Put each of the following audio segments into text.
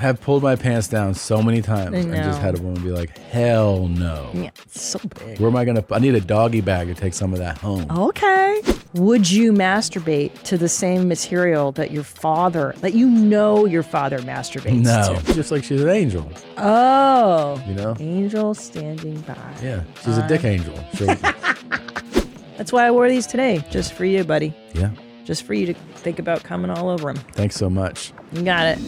have pulled my pants down so many times and just had a woman be like, hell no. Yeah, it's so big. Where am I I need a doggy bag to take some of that home. Okay. Would you masturbate to the same material that your father masturbates to? No. Just like she's an angel. Oh. You know? Angel standing by. Yeah. She's a dick angel. That's why I wore these today. Just for you, buddy. Yeah. Just for you to think about coming all over them. Thanks so much. You got it.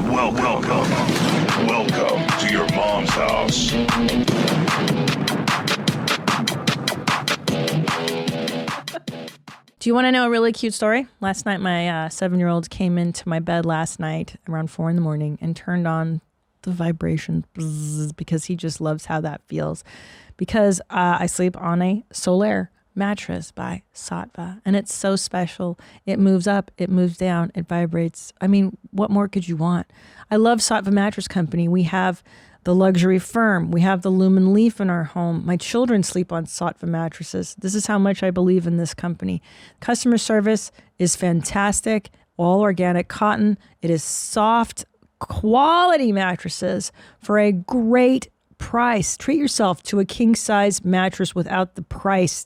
Welcome to your mom's house. Do you want to know a really cute story? Last night, my 7-year-old came into my bed last night around 4 a.m. and turned on the vibration because he just loves how that feels. Because I sleep on a Solaire mattress by Sattva, and it's so special. It moves up, it moves down, it vibrates. I mean, what more could you want? I love Sattva Mattress Company. We have the luxury firm. We have the Lumen Leaf in our home. My children sleep on Sattva mattresses. This is how much I believe in this company. Customer service is fantastic. All organic cotton. It is soft, quality mattresses for a great price. Treat yourself to a king-size mattress without the price.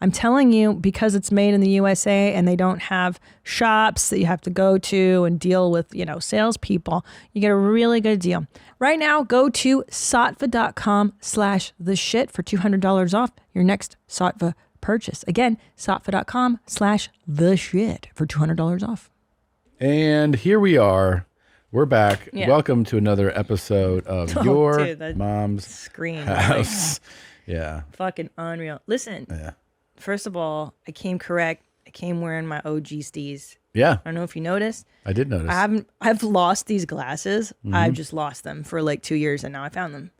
I'm telling you, because it's made in the USA and they don't have shops that you have to go to and deal with, salespeople, you get a really good deal. Right now, go to sattva.com/theshit for $200 off your next Sattva purchase. Again, sattva.com/theshit for $200 off. And here we are. We're back. Yeah. Welcome to another episode of Your Mom's Screen House. Yeah. Fucking unreal. Listen. Yeah. First of all, I came correct. I came wearing my OG Steez. Yeah. I don't know if you noticed. I did notice. I've lost these glasses. I've just lost them for like 2 years and now I found them.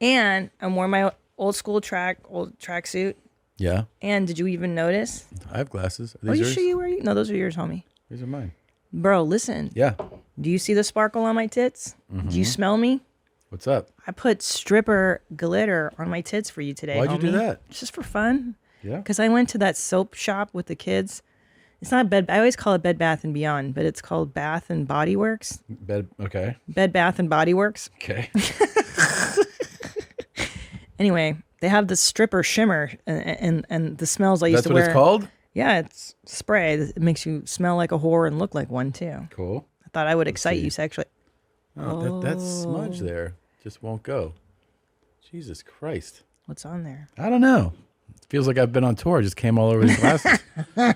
And I'm wearing my old tracksuit. Yeah. And did you even notice? I have glasses. Are Are these you yours? sure you wear? No, those are yours, homie. These are mine. Bro, listen. Yeah. Do you see the sparkle on my tits? Do you smell me? What's up? I put stripper glitter on my tits for you today. Why'd you do that? It's just for fun. Yeah. Because I went to that soap shop with the kids. It's not Bed. I always call it Bed Bath and Beyond, but it's called Bath and Body Works. Okay. Bed Bath and Body Works. Okay. Anyway, they have the stripper shimmer and the smells I used to wear. That's what it's called? Yeah, it's spray. It makes you smell like a whore and look like one too. Cool. I thought I would excite you sexually. Oh, that smudge there just won't go. Jesus Christ. What's on there? I don't know. It feels like I've been on tour. I just came all over these glasses. I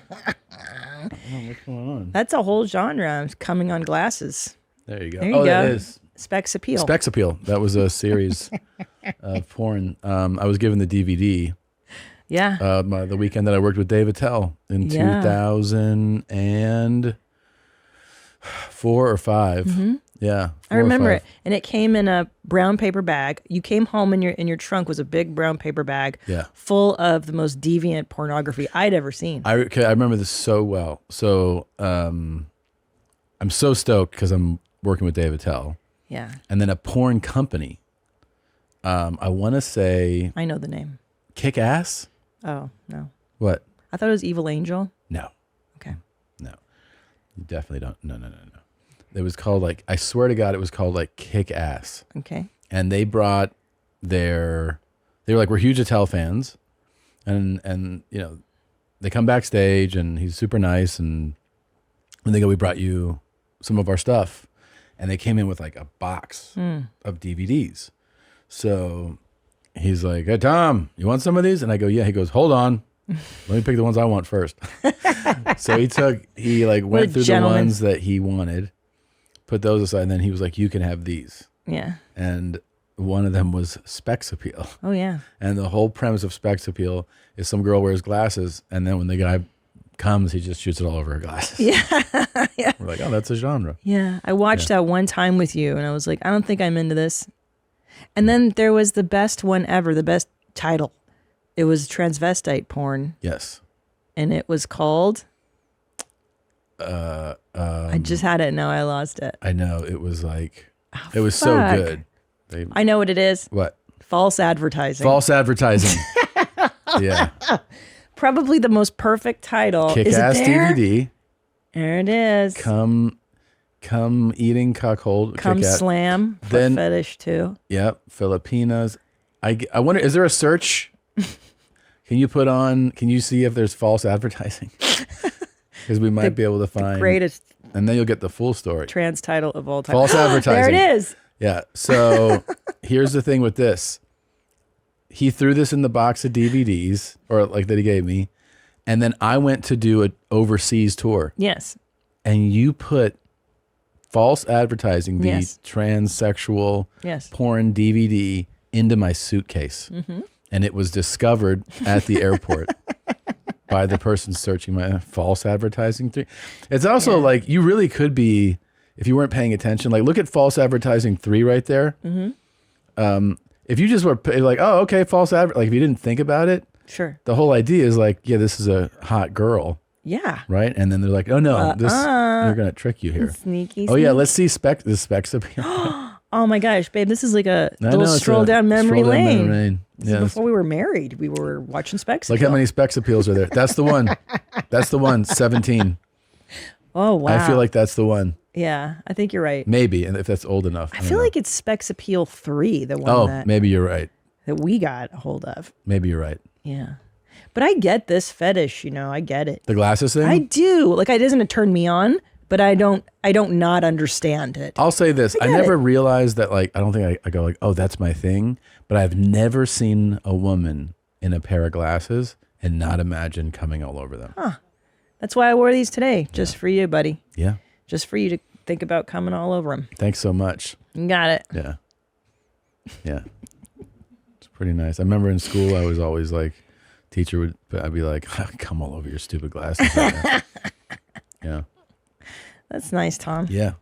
don't know what's going on. That's a whole genre coming on glasses. There you go. There you go. That is. Specs Appeal. Specs Appeal. That was a series of porn. I was given the DVD. Yeah. The weekend that I worked with Dave Attell in 2004 or 5. Mm-hmm. Yeah. I remember it. And it came in a brown paper bag. You came home and your trunk was a big brown paper bag full of the most deviant pornography I'd ever seen. I remember this so well. So I'm so stoked because I'm working with Dave Attell. Yeah. And then a porn company. I want to say... I know the name. Kick Ass? Oh, no. What? I thought it was Evil Angel. No. Okay. No. You definitely don't. No. It was called I swear to God, it was called Kick Ass. Okay. And they brought they were we're huge Attell fans. And they come backstage and he's super nice. And they go, we brought you some of our stuff. And they came in with a box of DVDs. So he's like, hey, Tom, you want some of these? And I go, yeah. He goes, hold on. Let me pick the ones I want first. So he went through the ones that he wanted, put those aside, and then he was like, you can have these. Yeah. And one of them was Specs Appeal. Oh, yeah. And the whole premise of Specs Appeal is some girl wears glasses, and then when the guy comes, he just shoots it all over her glasses. Yeah. Yeah. We're like, oh, that's a genre. Yeah. I watched that one time with you, and I was like, I don't think I'm into this. And then there was the best one ever, the best title. It was transvestite porn. Yes. And it was called... I just had it, now I lost it. I know. It was it was so good. I know what it is. What? False advertising. False advertising. Yeah. Probably the most perfect title. Kick-Ass DVD. There it is. Come Come eating cuckold. Come kick-ass. slam. Foot Then- fetish too. Yep. Filipinas. I wonder, is there a search? Can you see if there's false advertising? Because we might be able to find. Greatest And then you'll get the full story. trans title of all time. False advertising. There it is. Yeah. So here's the thing with this. He threw this in the box of DVDs, or like that he gave me. And then I went to do an overseas tour. Yes. And you put false advertising, the Yes. transsexual Yes. porn DVD, into my suitcase. And it was discovered at the airport by the person searching my false advertising. It's also like, you really could be, if you weren't paying attention, like look at false advertising 3 right there. If you just were like, oh, okay, false advert, like if you didn't think about it, Sure. the whole idea is like, yeah, this is a hot girl, Yeah. right? And then they're like, oh no, this you're gonna trick you here. Sneaky. Oh yeah, sneaky. let's see the specs appeal. Oh my gosh, babe, this is like a I little know, it's stroll a down memory stroll down lane. memory lane. This is Yes. before we were married, we were watching Specs. Look how Appeal. many specs appeals are there. That's the one. That's the one. 17. Oh wow. I feel like that's the one. Yeah, I think you're right. Maybe, and if that's old enough. I don't feel know. like it's Specs Appeal 3, the one Oh, that, maybe you're right. that we got a hold of. Maybe you're right. Yeah. But I get this fetish, I get it. The glasses thing. I do. Like, it doesn't turn me on, but I don't not understand it. I'll say this. I get never it. realized that, like, I don't think I go like, oh, that's my thing. But I've never seen a woman in a pair of glasses and not imagine coming all over them. That's why I wore these today, just for you, buddy. Yeah. Just for you to think about coming all over them. Thanks so much. You got it. Yeah. Yeah. It's pretty nice. I remember in school, I was always like, I'd be like, come all over your stupid glasses. Yeah. That's nice, Tom. Yeah.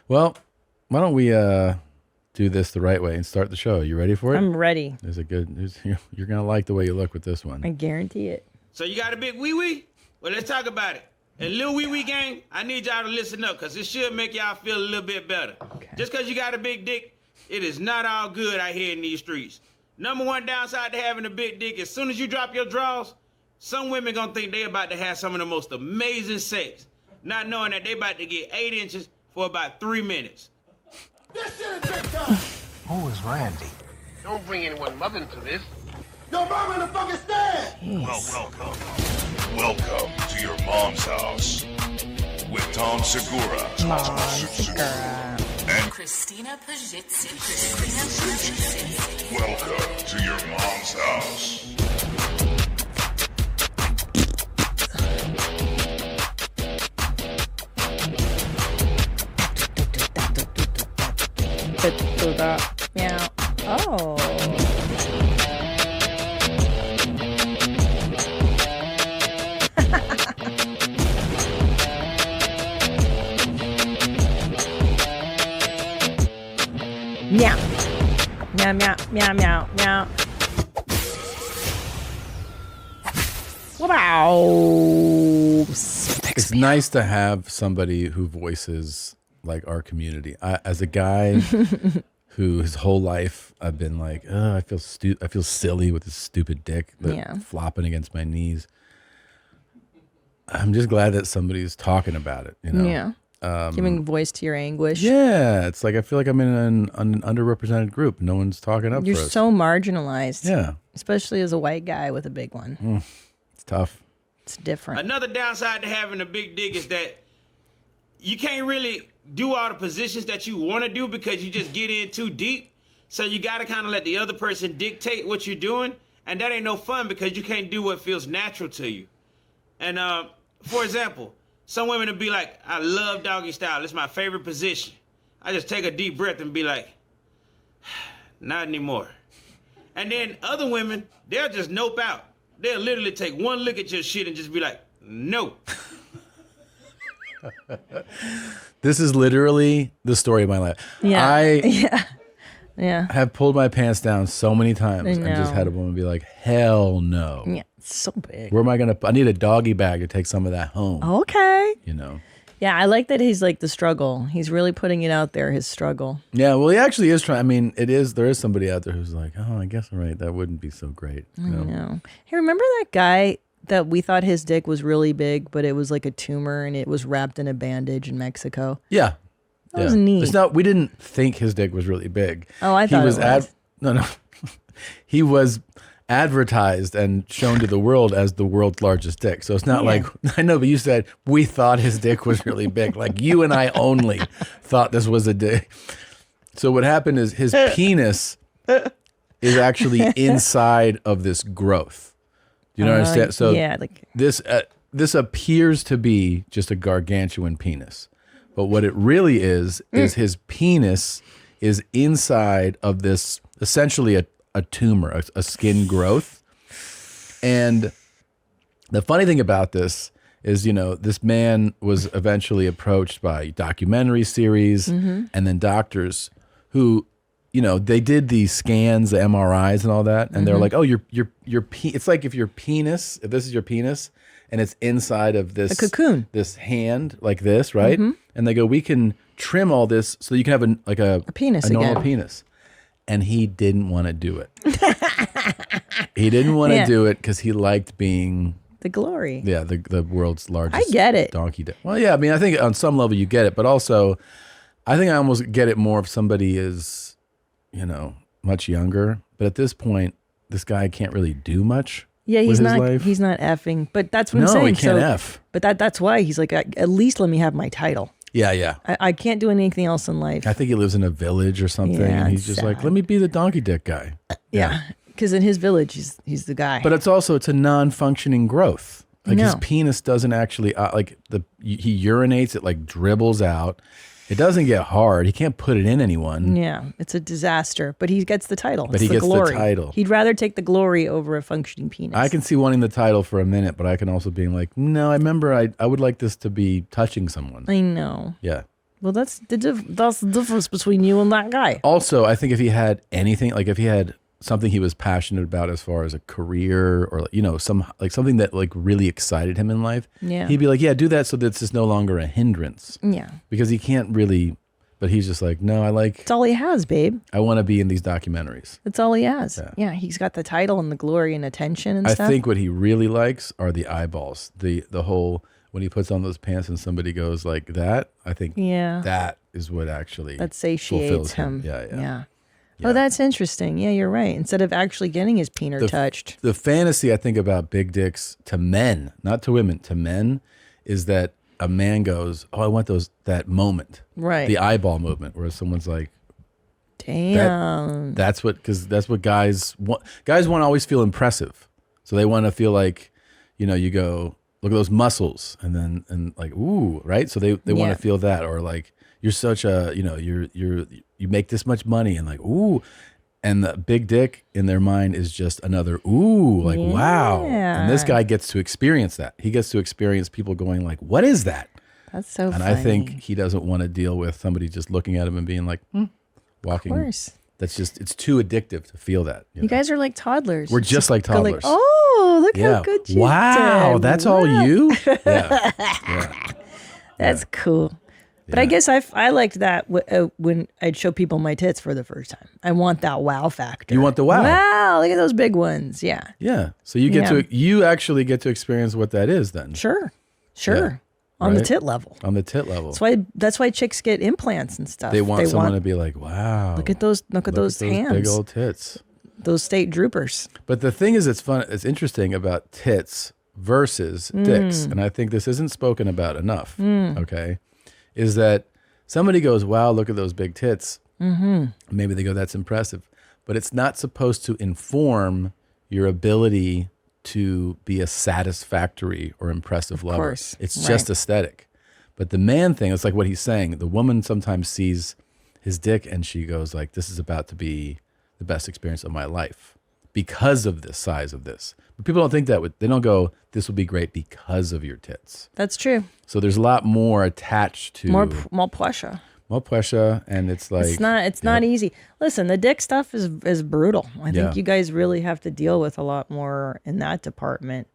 Well, why don't we do this the right way and start the show? You ready for it? I'm ready. You're going to like the way you look with this one. I guarantee it. So you got a big wee-wee? Well, let's talk about it. And Lil Wee Wee gang, I need y'all to listen up because it should make y'all feel a little bit better. Okay. Just because you got a big dick, it is not all good out here in these streets. Number one downside to having a big dick, as soon as you drop your drawers, some women gonna think they about to have some of the most amazing sex, not knowing that they about to get 8 inches for about 3 minutes. This shit is big time. Who is Randy? Don't bring anyone mother into this. Yo, mom in the fucking stand. Welcome to your mom's house with Tom Segura. And Christina Pajitsin. welcome to your mom's house. Yeah. Oh. Meow. Meow, meow, meow, meow, meow. Wow. It's nice to have somebody who voices like our community. As a guy who his whole life I've been like, I feel silly with this stupid dick flopping against my knees. I'm just glad that somebody's talking about it, Yeah. Giving voice to your anguish. Yeah, it's like I feel like I'm in an underrepresented group. No one's talking up You're for us. so marginalized. Yeah, Especially as a white guy with a big one. it's tough. It's different. Another downside to having a big dick is that you can't really do all the positions that you want to do because you just get in too deep. So you got to kind of let the other person dictate what you're doing. And that ain't no fun because you can't do what feels natural to you. And for example, some women will be like, I love doggy style. It's my favorite position. I just take a deep breath and be like, not anymore. And then other women, they'll just nope out. They'll literally take one look at your shit and just be like, no. This is literally the story of my life. Yeah. I yeah. have pulled my pants down so many times and just know. had a woman be like, hell no. Yeah. It's so big. Where am I going to, I need a doggy bag to take some of that home. Okay. You know? Yeah, I like that he's like the struggle. He's really putting it out there, his struggle. Yeah, well, he actually is trying. I mean, there is somebody out there who's like, oh, I guess, all right, that wouldn't be so great. You know? No. Hey, remember that guy that we thought his dick was really big, but it was like a tumor and it was wrapped in a bandage in Mexico. Yeah. That was neat. It's not, we didn't think his dick was really big. Oh, I thought it was. No. He was advertised and shown to the world as the world's largest dick. So it's not like, I know, but you said we thought his dick was really big. Like you and I only thought this was a dick. So what happened is his penis is actually inside of this growth. Do you understand? So this appears to be just a gargantuan penis. But what it really is his penis is inside of this, essentially a tumor, a skin growth. And the funny thing about this is, this man was eventually approached by documentary series and then doctors who, they did the scans, the MRIs and all that. And they're like, oh, it's like if this is your penis and it's inside of this a cocoon, this hand like this, right? And they go, we can trim all this so you can have a penis, a normal penis. And he didn't want to do it. He didn't want to do it because he liked being the glory. Yeah, the world's largest. I get it. Donkey dick. Well, yeah, I mean, I think on some level you get it, but also, I think I almost get it more if somebody is, much younger. But at this point, this guy can't really do much. Yeah, with he's his not. life. He's not effing. But that's what I'm saying. No, he can't F. But that's why he's like, at least let me have my title. Yeah. I can't do anything else in life. I think he lives in a village or something, and he's just like, let me be the donkey dick guy. Yeah, because in his village, he's the guy. But it's a non-functioning growth. Like his penis doesn't actually he urinates, it like dribbles out. It doesn't get hard. He can't put it in anyone. Yeah, it's a disaster. But he gets the title. But he gets the title. He'd rather take the glory over a functioning penis. I can see wanting the title for a minute, but I can also be like, no, I remember I would like this to be touching someone. I know. Yeah. Well, that's the difference between you and that guy. Also, I think if he had anything, like if he had something he was passionate about as far as a career or something that like really excited him in life, he'd be like, yeah, do that so that it's just no longer a hindrance. Yeah. Because he can't really, but he's just like, no, It's all he has, babe. I want to be in these documentaries. That's all he has. Yeah, he's got the title and the glory and attention and stuff. I think what he really likes are the eyeballs. The whole, when he puts on those pants and somebody goes like that, I think that is what actually that satiates him. Yeah. Oh, that's interesting. Yeah, you're right. Instead of actually getting his peener touched. The fantasy I think about big dicks to men, not to women, to men, is that a man goes, oh, I want that moment. Right. The eyeball movement where someone's like, damn. That's what guys want. Guys want to always feel impressive. So they want to feel like, you go, look at those muscles and like, ooh, right? So they want to feel that, or like, you're such a, you make this much money and like, ooh, and the big dick in their mind is just another, ooh, like, wow. And this guy gets to experience that. He gets to experience people going like, what is that? That's so funny. And I think he doesn't want to deal with somebody just looking at him and being like, walking. Of course. That's just, it's too addictive to feel that. You guys are like toddlers. We're just like toddlers. Like, oh, look how good you did. Wow, that's all you? Yeah. That's cool. But I guess I liked that when I'd show people my tits for the first time. I want that wow factor. You want the wow? Wow, look at those big ones. Yeah. Yeah. So you actually get to experience what that is then. Sure. Yeah. On the tit level. On the tit level. That's why chicks get implants and stuff. They want someone to be like, wow. Look at those hands. Big old tits. Those state droopers. But the thing is, it's interesting about tits versus dicks. And I think this isn't spoken about enough. Okay. Is that somebody goes, wow, look at those big tits. Maybe they go, that's impressive. But it's not supposed to inform your ability to be a satisfactory or impressive lover. Course. It's just aesthetic. But the man thing, it's like what he's saying. The woman sometimes sees his dick and she goes like, this is about to be the best experience of my life because of the size of this. But people don't think that. They don't go, this will be great because of your tits. That's true. So there's a lot more attached to more pressure. More pressure, and it's like it's not easy. Listen, the dick stuff is brutal. I think you guys really have to deal with a lot more in that department.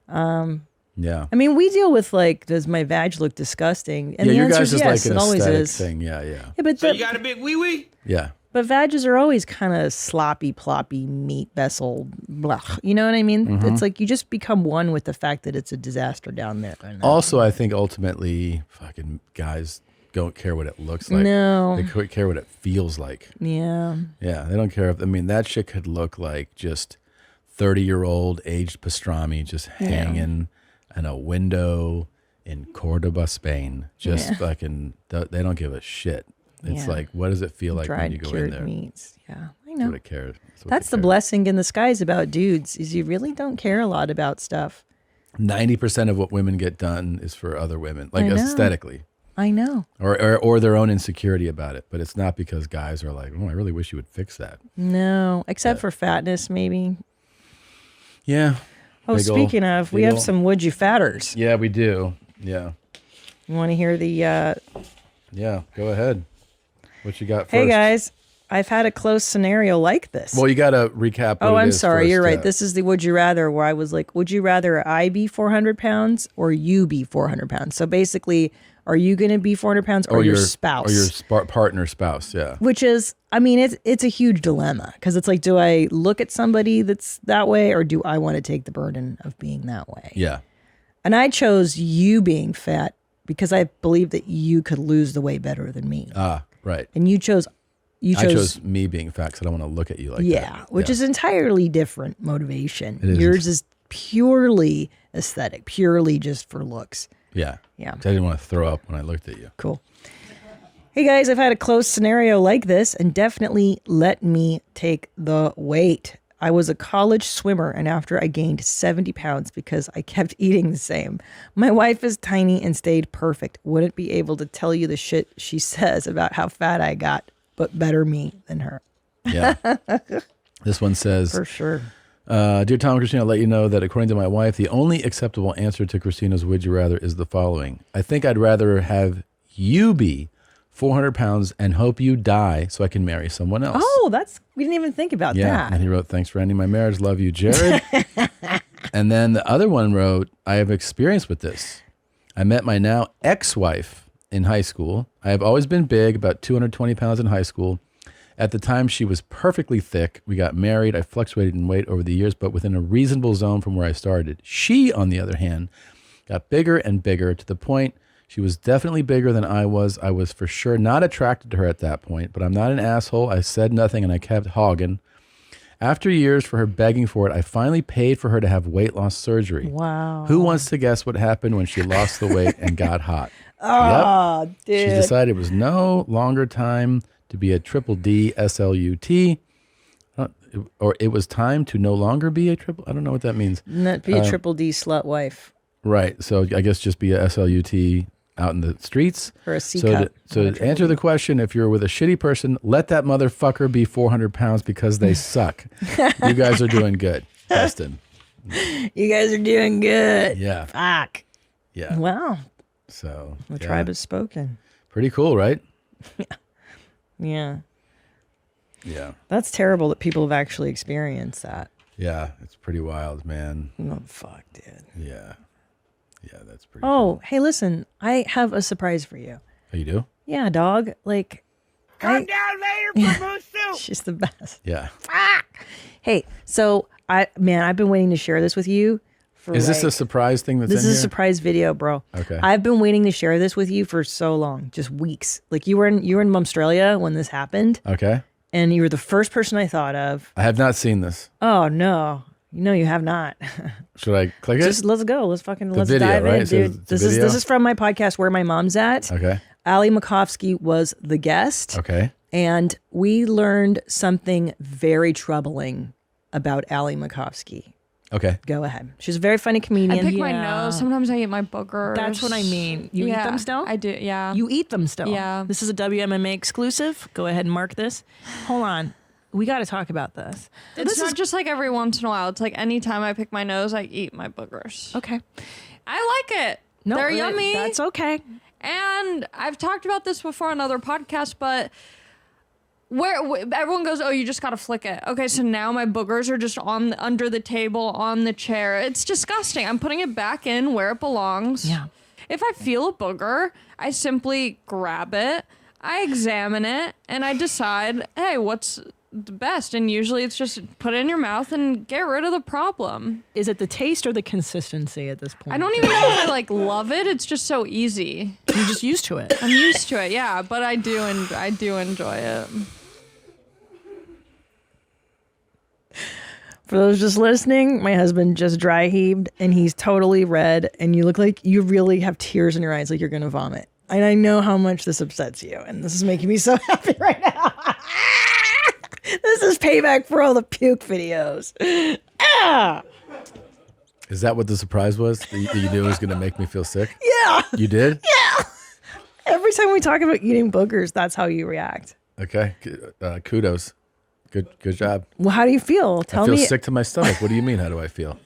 Yeah. I mean, we deal with like, does my vag look disgusting? And the your answer guys is is yes. like an it always aesthetic is. thing. Yeah. Yeah, but so you got a big wee wee? Yeah. But vages are always kind of sloppy, ploppy, meat vessel, blah. You know what I mean? Mm-hmm. It's like you just become one with the fact that it's a disaster down there. Also, I think ultimately, fucking guys don't care what it looks like. No. They care what it feels like. Yeah. Yeah, they don't care if, I mean, that shit could look like just 30-year-old aged pastrami just hanging in a window in Cordoba, Spain. Just fucking, they don't give a shit. It's like, what does it feel like when you go in there? Meats. Yeah, I That's know. what it cares. That's the blessing in disguise about dudes is you really don't care a lot about stuff. 90% of what women get done is for other women, like I know. aesthetically. I know. Or their own insecurity about it. But it's not because guys are like, oh, I really wish you would fix that. No, except for fatness, maybe. Yeah. Oh, speaking of, we have some would you fatters. Yeah, we do. Yeah. You want to hear the... Yeah, go ahead. What you got first? Hey, guys. I've had a close scenario like this. Well, you got to recap what I'm it is sorry. first, You're right. This is the would you rather where I was like, would you rather I be 400 pounds or you be 400 pounds? So basically, are you going to be 400 pounds or your spouse? Or your partner spouse, yeah. Which is, I mean, it's a huge dilemma because it's like, do I look at somebody that's that way or do I want to take the burden of being that way? Yeah. And I chose you being fat because I believe that you could lose the weight better than me. Ah, right. And you chose I chose me being fat because I don't want to look at you like that. Yeah, which is entirely different motivation. It is. Yours is purely aesthetic, purely just for looks. Yeah. Yeah. I didn't want to throw up when I looked at you. Cool. Hey guys, I've had a close scenario like this and definitely let me take the weight. I was a college swimmer and after I gained 70 pounds because I kept eating the same. My wife is tiny and stayed perfect. Wouldn't be able to tell you the shit she says about how fat I got, but better me than her. Yeah. This one says, For sure. Dear Tom and Christina, I'll let you know that according to my wife, the only acceptable answer to Christina's would you rather is the following. I think I'd rather have you be 400 pounds and hope you die so I can marry someone else. Oh, we didn't even think about that. And he wrote, thanks for ending my marriage. Love you, Jared. And then the other one wrote, I have experience with this. I met my now ex-wife in high school. I have always been big, about 220 pounds in high school. At the time, she was perfectly thick. We got married. I fluctuated in weight over the years, but within a reasonable zone from where I started. She, on the other hand, got bigger and bigger to the point she was definitely bigger than I was. I was for sure not attracted to her at that point, but I'm not an asshole. I said nothing and I kept hogging. After years for her begging for it, I finally paid for her to have weight loss surgery. Wow. Who wants to guess what happened when she lost the weight and got hot? Oh, Yep. dude. She decided it was no longer time to be a triple D SLUT, or it was time to no longer be a triple. I don't know what that means. Not be a triple D slut wife. Right. So I guess just be a SLUT out in the streets. Or a C So cup. to answer the question, if you're with a shitty person, let that motherfucker be 400 pounds because they suck. You guys are doing good, Preston. You guys are doing good. Yeah. Fuck. Yeah. Wow. So The tribe has spoken. pretty cool, right? Yeah. Yeah. That's terrible that people have actually experienced that. Yeah. It's pretty wild, man. Oh, fuck, dude. Yeah. Yeah, that's pretty Oh, hey, listen. I have a surprise for you. Oh, you do? Yeah, dog. Like, Come down later for moose soup. she's the best. Yeah. Hey, so I've been waiting to share this with you. Is this a surprise thing that's This in is a here? surprise video, bro. Okay. I've been waiting to share this with you for so long, just weeks. Like you were in Australia when this happened, Okay. and you were the first person I thought of. I have not seen this. Oh no, you have not. Should I click it? Just let's go. Let's let's video, dive right? in, So dude. it's a video? This is from my podcast Where My Mom's At. Okay. Ali Makovsky was the guest. Okay. And we learned something very troubling about Ali Makovsky. Okay. Go ahead. She's a very funny comedian. I pick my nose. Sometimes I eat my boogers. That's what I mean. You eat them still? I do, yeah. You eat them still? Yeah. This is a WMMA exclusive. Go ahead and mark this. Hold on. We got to talk about this. It's not just like every once in a while. It's like anytime I pick my nose, I eat my boogers. Okay. I like it. No, They're yummy. That's okay. And I've talked about this before on other podcasts, but where everyone goes, oh, you just gotta flick it. Okay, so now my boogers are just under the table, on the chair. It's disgusting. I'm putting it back in where it belongs. Yeah. If I feel a booger, I simply grab it. I examine it and I decide, hey, what's the best? And usually it's just put it in your mouth and get rid of the problem. Is it the taste or the consistency at this point? I don't even know if I like love it. It's just so easy. You're just used to it. I'm used to it, yeah, but I do enjoy it. For those just listening, my husband just dry heaved and he's totally red and you look like you really have tears in your eyes like you're going to vomit. And I know how much this upsets you and this is making me so happy right now. This is payback for all the puke videos. Ah! Is that what the surprise was? That you knew it was going to make me feel sick? Yeah. You did? Yeah. Every time we talk about eating boogers, that's how you react. Okay. Kudos. Good job. Well, how do you feel? I feel me. sick to my stomach. What do you mean? How do I feel?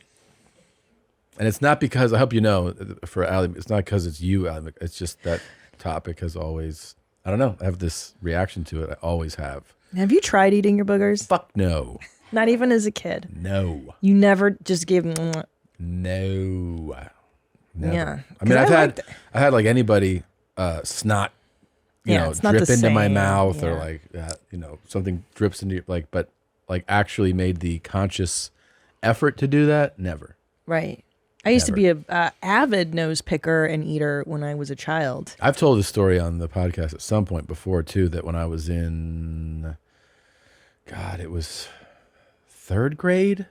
And it's not because, I hope you know, for Allie, it's not because it's you, Allie. It's just that topic has always, I don't know, I have this reaction to it. I always have. Have you tried eating your boogers? Fuck no. Not even as a kid? No. You never just gave them... No. Never. Yeah. I mean, I've had like anybody snot, you know, drip into my mouth or like, you know, something drips into your, like, but like actually made the conscious effort to do that. Never. Right. I used to be a avid nose picker and eater when I was a child. I've told this story on the podcast at some point before too, that when I was in, God, it was third grade.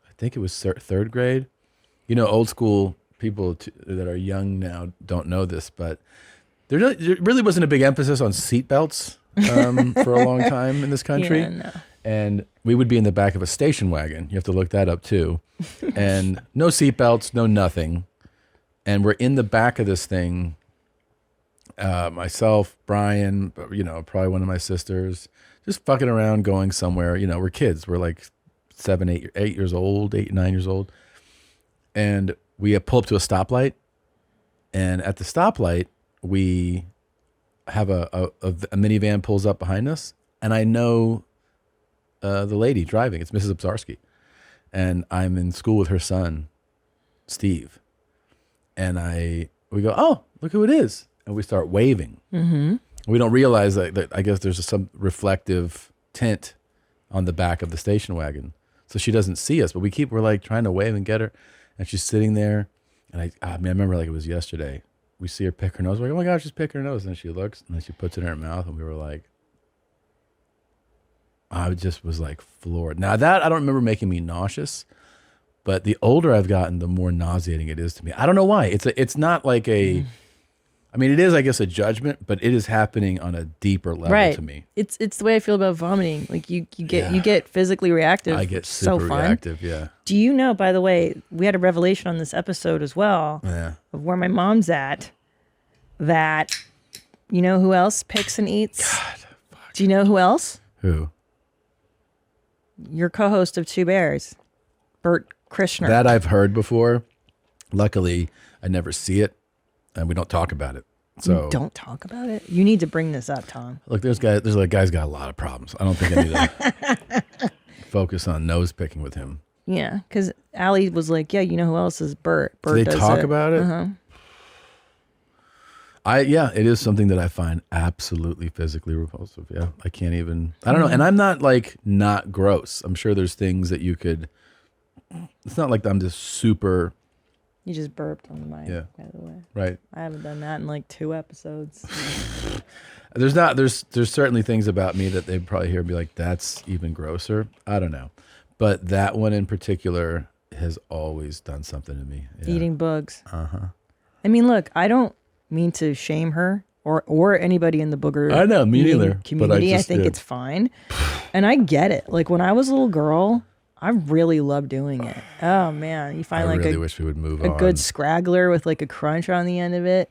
I think it was third grade. You know, old school people that are young now don't know this, but there really wasn't a big emphasis on seatbelts for a long time in this country. Yeah, no. And we would be in the back of a station wagon. You have to look that up too. And no seatbelts, no nothing. And we're in the back of this thing. Myself, Brian, you know, probably one of my sisters, just fucking around going somewhere. You know, we're kids. We're like 8 years old, 8, 9 years old. And we pull up to a stoplight. And at the stoplight, we have a minivan pulls up behind us. And I know the lady driving. It's Mrs. Obzarski. And I'm in school with her son, Steve. And we go, oh, look who it is. And we start waving. Mm-hmm. We don't realize that I guess there's some reflective tint on the back of the station wagon. So she doesn't see us, but we're like trying to wave and get her. And she's sitting there. And I remember like it was yesterday. We see her pick her nose. We're like, oh my gosh, she's picking her nose. And then she looks and then she puts it in her mouth. And we were like, I just was like floored. Now that I don't remember making me nauseous, but the older I've gotten, the more nauseating it is to me. I don't know why. It's not like I mean, it is, I guess, a judgment, but it is happening on a deeper level to me. It's the way I feel about vomiting. Like you get physically reactive. I get super reactive. Yeah. Do you know? By the way, we had a revelation on this episode as well. Yeah. Of where my mom's at. That you know who else picks and eats? God. Fuck. Do you know who else? Who? Your co-host of Two Bears, Bert Krishner. That I've heard before. Luckily, I never see it, and we don't talk about it. So you don't talk about it. You need to bring this up, Tom. Look, there's a guy's got a lot of problems. I don't think I need to focus on nose picking with him. Yeah, because Allie was like, "Yeah, you know who else is Bert?" Bert Do they does talk about it? Uh-huh. It is something that I find absolutely physically repulsive. Yeah, I can't even. I don't know, and I'm not like not gross. I'm sure there's things that you could. It's not like I'm just super. You just burped on the mic, by the way. Right. I haven't done that in like 2 episodes. There's certainly things about me that they'd probably hear and be like, that's even grosser. I don't know. But that one in particular has always done something to me. Yeah. Eating bugs. Uh-huh. I mean, look, I don't mean to shame her or anybody in the booger I know, me neither, community. but I think it's fine. And I get it. Like when I was a little girl, I really loved doing it. Oh man, you find I really wish we would move a on. good scraggler with like a crunch on the end of it.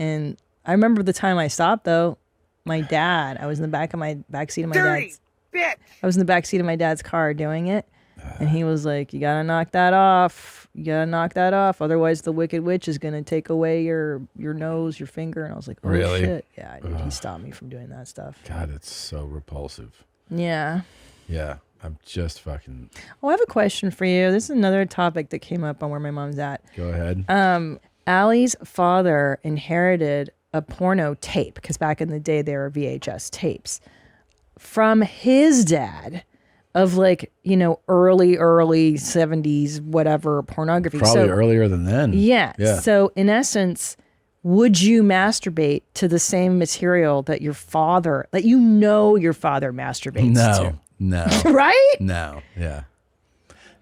And I remember the time I stopped though. My dad, I was in the back seat of my dad's. I was in the back seat of my dad's car doing it, and he was like, "You gotta knock that off. You gotta knock that off. Otherwise, the Wicked Witch is gonna take away your nose, your finger." And I was like, "Oh really? Shit, yeah." Dude, he stopped me from doing that stuff. God, it's so repulsive. Yeah. Yeah. I'm just fucking. Oh, I have a question for you. This is another topic that came up on where my mom's at. Go ahead. Allie's father inherited a porno tape, because back in the day there were VHS tapes, from his dad of like, you know, early 70s, whatever, pornography. Probably earlier than then. Yeah. So in essence, would you masturbate to the same material that your father masturbates to? No. Right? No. Yeah.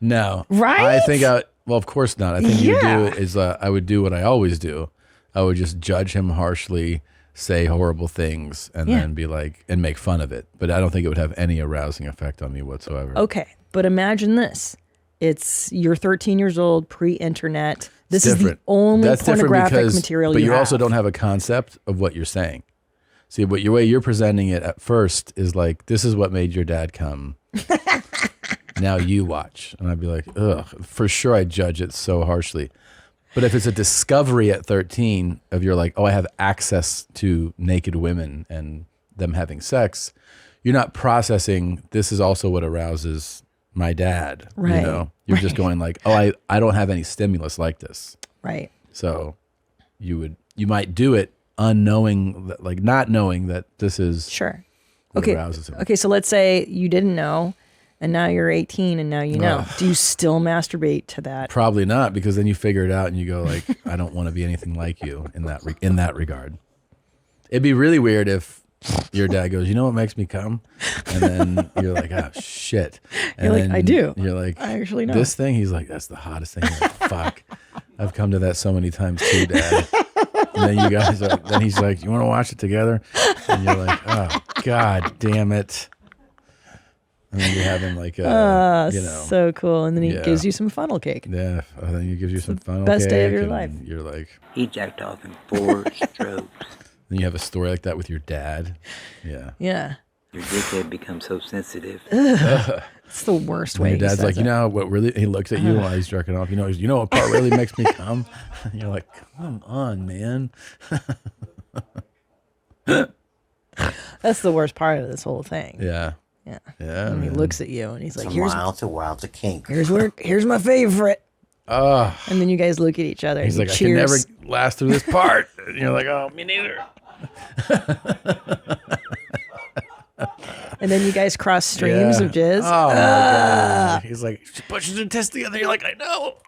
No. Right? I think well, of course not. I think you do is I would do what I always do. I would just judge him harshly, say horrible things, and then be like, and make fun of it. But I don't think it would have any arousing effect on me whatsoever. Okay. But imagine this. You're 13 years old, pre-internet. This is the only pornographic material you have. But you also don't have a concept of what you're saying. See, but your way you're presenting it at first is like, this is what made your dad come. Now you watch. And I'd be like, ugh, for sure I judge it so harshly. But if it's a discovery at 13 of you're like, oh, I have access to naked women and them having sex, you're not processing, this is also what arouses my dad. Right. You know, you're just going like, oh, I don't have any stimulus like this. Right. So you might do it unknowing, like not knowing that this is what arouses him. Okay, so let's say you didn't know, and now you're 18 and now you know. Do you still masturbate to that? Probably not, because then you figure it out and you go like, I don't want to be anything like you in that regard. It'd be really weird if your dad goes, you know what makes me come? And then you're like, oh shit. And you're like, I do. You're like, I actually know. This thing? He's like, that's the hottest thing. You're like, fuck. I've come to that so many times too, Dad. And then then he's like, you want to watch it together? And you're like, oh God damn it. And then you're having like a, so cool. And then he gives you some funnel cake. Yeah. And then he gives you some funnel best cake. Day of your life. You're like, he jacked off in 4 strokes. Then you have a story like that with your dad. Yeah. Yeah. Your dickhead becomes so sensitive. It's the worst way. Your dad's like, you know what really, he looks at you while he's jerking off. You know what part really makes me come? And you're like, come on, man. That's the worst part of this whole thing. Yeah. Yeah. Yeah. And he looks at you and he's like, It's a wild to kink. Here's my favorite. Oh. And then you guys look at each other. He's and like, cheers. I can never last through this part. And you're like, oh, me neither. And then you guys cross streams of jizz. Oh, my God. He's like, she pushes her tits together. You're like, I know.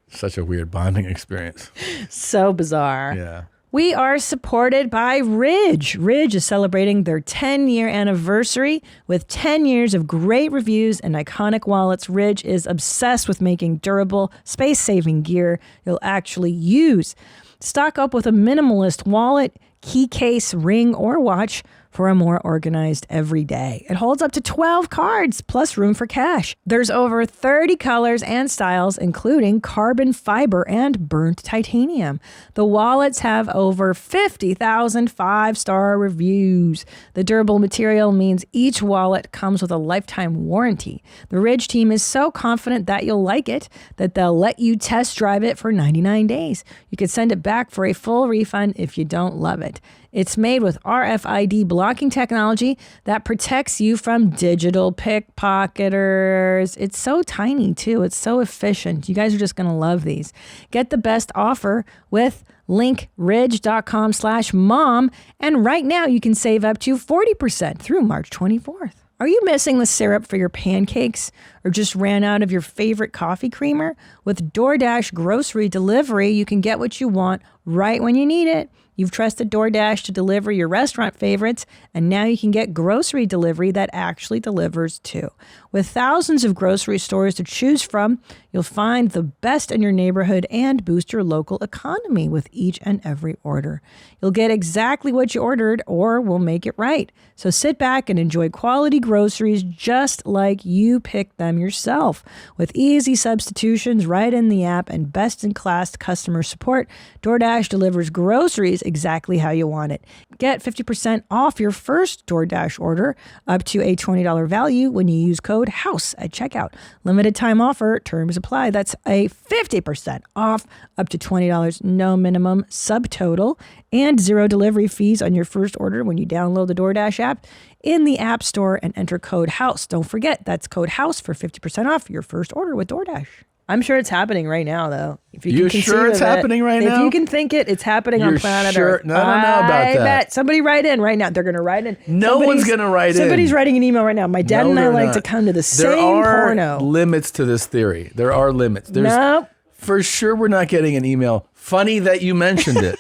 Such a weird bonding experience. So bizarre. Yeah. We are supported by Ridge. Ridge is celebrating their 10-year anniversary with 10 years of great reviews and iconic wallets. Ridge is obsessed with making durable, space-saving gear you'll actually use. Stock up with a minimalist wallet, key case, ring, or watch for a more organized every day. It holds up to 12 cards, plus room for cash. There's over 30 colors and styles, including carbon fiber and burnt titanium. The wallets have over 50,000 five-star reviews. The durable material means each wallet comes with a lifetime warranty. The Ridge team is so confident that you'll like it that they'll let you test drive it for 99 days. You could send it back for a full refund if you don't love it. It's made with RFID blocking technology that protects you from digital pickpocketers. It's so tiny, too. It's so efficient. You guys are just going to love these. Get the best offer with link ridge.com/mom. And right now you can save up to 40% through March 24th. Are you missing the syrup for your pancakes or just ran out of your favorite coffee creamer? With DoorDash grocery delivery, you can get what you want right when you need it. You've trusted DoorDash to deliver your restaurant favorites, and now you can get grocery delivery that actually delivers too. With thousands of grocery stores to choose from, you'll find the best in your neighborhood and boost your local economy with each and every order. You'll get exactly what you ordered, or we'll make it right. So sit back and enjoy quality groceries just like you picked them yourself. With easy substitutions right in the app and best-in-class customer support, DoorDash delivers groceries exactly how you want it. Get 50% off your first DoorDash order up to a $20 value when you use code HOUSE at checkout. Limited time offer, terms apply. That's a 50% off up to $20, no minimum subtotal, and 0 delivery fees on your first order when you download the DoorDash app in the App Store and enter code HOUSE. Don't forget, that's code HOUSE for 50% off your first order with DoorDash. I'm sure it's happening right now, though. If you You're can sure conceive it's of it, happening right if now? you can think it, it's happening on You're planet sure? Earth. No, I don't know about I that. bet. Somebody write in right now. They're going to write in. No one's gonna write in. Somebody's writing an email right now. My dad No, and I they're like not. to come to the There same are porno. limits to this theory. There are limits. There's Nope. for sure we're not getting an email. Funny that you mentioned it.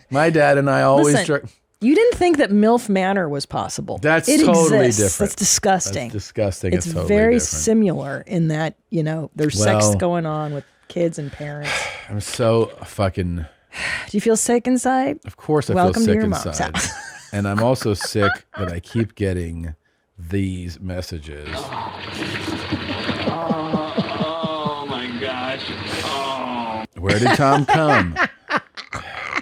My dad and I always. Listen, you didn't think that MILF Manor was possible. That's it totally exists. different. That's disgusting. That's disgusting. It's totally very different. similar in that, there's sex Well- going on with kids and parents. I'm so fucking. Do you feel sick inside? Of course, I Welcome to feel your sick mom's inside, house. and I'm also sick that I keep getting these messages. Oh my gosh. Oh. Where did Tom come?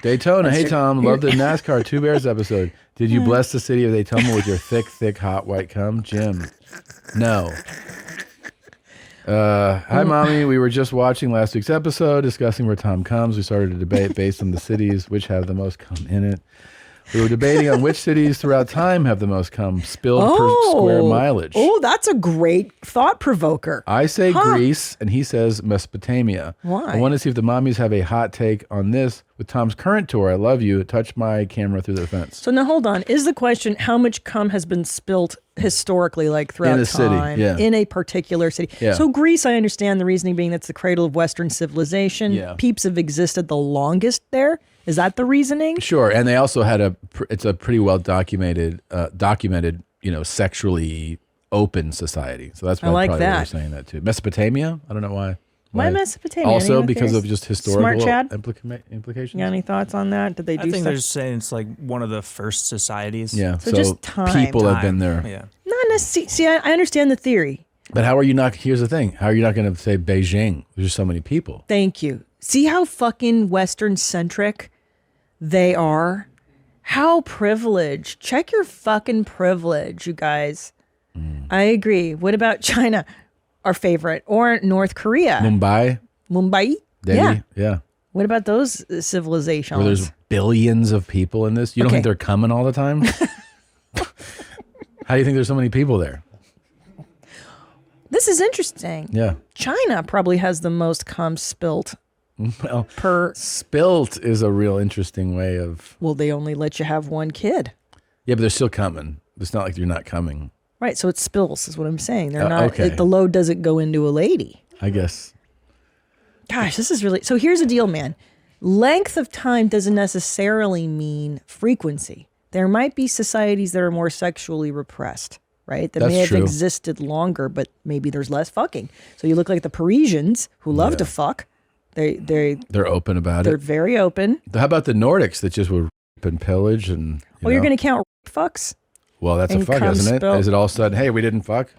Daytona. Hey, Tom. Love the NASCAR Two Bears episode. Did you bless the city of Daytona with your thick, hot white cum? Jim. No. Hi, Mommy. We were just watching last week's episode discussing where Tom comes. We started a debate based on the cities which have the most cum in it. We were debating on which cities throughout time have the most cum spilled per square mileage. Oh, that's a great thought provoker. I say Greece, and he says Mesopotamia. Why? I want to see if the mommies have a hot take on this with Tom's current tour. I love you. Touch my camera through the fence. So now hold on. Is the question how much cum has been spilt historically, like throughout In a city, time, yeah. in a particular city? Yeah. So Greece, I understand the reasoning being that's the cradle of Western civilization. Yeah. Peeps have existed the longest there. Is that the reasoning? Sure, and they also had it's a pretty well documented, sexually open society. So that's I why like probably that. we're saying that too. Mesopotamia? I don't know why. Why Mesopotamia? Also Anyone because curious? of just Smart historical Chad? implications. You got any thoughts on that? Did they do I think stuff? they're just saying it's like one of the first societies. Yeah, So just time. people have been there. Yeah. Not necessarily. See, I understand the theory. But how are you not? Here's the thing: how are you not going to say Beijing? There's just so many people. Thank you. See how fucking Western centric they are? How privileged. Check your fucking privilege, you guys. I agree. What about China, our favorite, or North Korea? Mumbai, Mumbai? Delhi, yeah. What about those civilizations? Where there's billions of people in this. You don't Okay. think they're coming all the time? How do you think there's so many people there? This is interesting. Yeah. China probably has the most cum spilt Well, per. spilt is a real interesting way of. Well, they only let you have one kid. Yeah, but they're still coming. It's not like you're not coming. Right, so it spills is what I'm saying. They're not. okay. The load doesn't go into a lady. I guess. Gosh, this is really. So here's the deal, man. Length of time doesn't necessarily mean frequency. There might be societies that are more sexually repressed, right? That That's may have true. existed longer, but maybe there's less fucking. So you look like the Parisians who love to fuck. They're open about it. very open. How about the Nordics that just would rape and pillage and? You're going to count fucks? Well, that's a and fuck, cum isn't it? spill? Is it all of a sudden? Hey, we didn't fuck.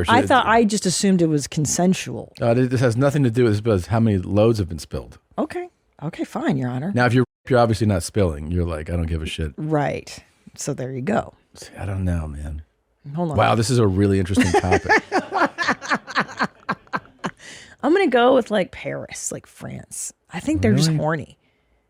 I thought I just assumed it was consensual. This has nothing to do with this, but it's how many loads have been spilled. Okay, fine, Your Honor. Now, if you're obviously not spilling, you're like, I don't give a shit. Right. So there you go. See, I don't know, man. Hold on. Wow, this is a really interesting topic. I'm gonna go with like Paris, like France. I think they're just Really? horny.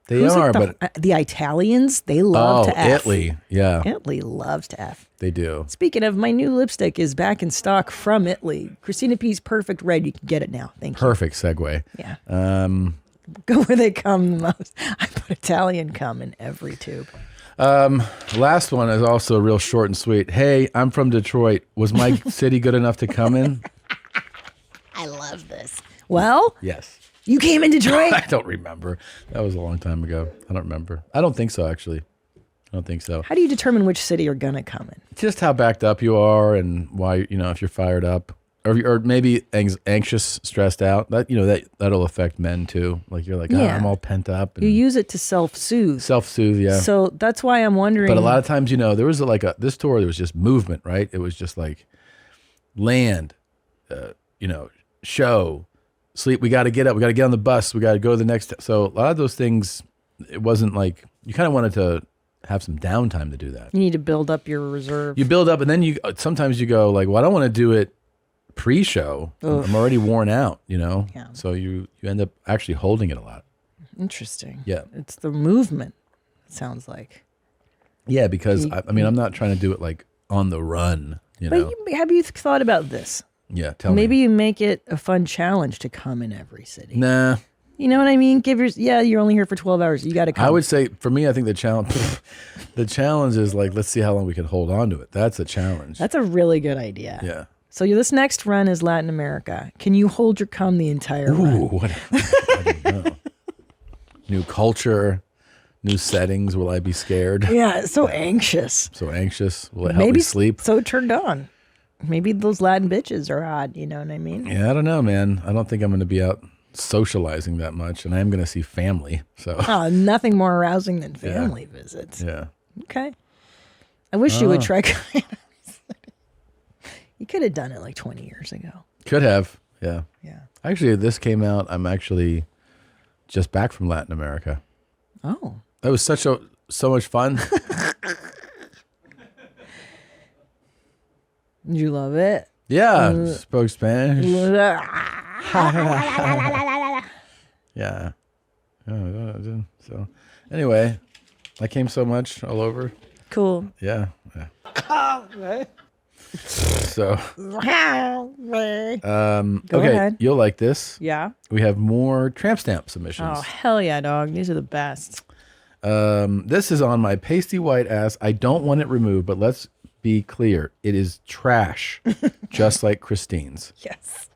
They Who's are, like but the Italians, they love to F. Italy, yeah, Italy loves to F. they do. Speaking of, my new lipstick is back in stock from Italy. Christina P's Perfect Red. You can get it now. Thank you. Perfect segue. Yeah. Um, Go where they come the most. I put Italian cum in every tube. last one is also real short and sweet. Hey, I'm from Detroit. Was my city good enough to come in? I love this. Well, Yes. you came in Detroit. I don't remember. That was a long time ago. I don't remember. I don't think so, actually. I don't think so. How do you determine which city you're gonna come in? Just how backed up you are and why, if you're fired up or maybe anxious, stressed out. That'll affect men too. Like you're like, Yeah. I'm all pent up. And You use it to self-soothe. self-soothe, yeah. So that's why I'm wondering. But a lot of times, there was this tour, there was just movement, right? It was just like land, show, sleep. We got to get up. We got to get on the bus. We got to go to the next. So a lot of those things, it wasn't like you kind of wanted to have some downtime to do that. you need to build up your reserve. You build up and then sometimes you go like, well, I don't want to do it pre-show. I'm already worn out, Yeah. So you end up actually holding it a lot. Interesting. Yeah. It's the movement, it sounds like. Yeah, because I'm not trying to do it like on the run, But have you thought about this? Yeah, tell Maybe me. you make it a fun challenge to come in every city. Nah. You know what I mean? You're only here for 12 hours. You got to come. I would say, for me, I think the challenge is like, let's see how long we can hold on to it. That's a challenge. That's a really good idea. Yeah. So this next run is Latin America. Can you hold your cum the entire run? Ooh, I don't know. New culture, new settings. Will I be scared? Yeah, so anxious. So anxious. Will it help me sleep? So turned on. Maybe those Latin bitches are odd. You know what I mean? Yeah, I don't know, man. I don't think I'm going to be out socializing that much, and I am going to see family. So Oh, nothing more arousing than family visits. yeah. Okay. I wish you would try. You could have done it like 20 years ago. Could have. Yeah. Yeah. Actually, this came out. I'm actually just back from Latin America. Oh. That was so much fun. Did you love it? Yeah. Spoke Spanish. Yeah. So anyway, I came so much all over. Cool. Yeah. So Go okay, ahead. you'll like this. Yeah. We have more tramp stamp submissions. Oh, hell yeah, dog. These are the best. This is on my pasty white ass. I don't want it removed, but let's be clear. It is trash, just like Christine's. Yes.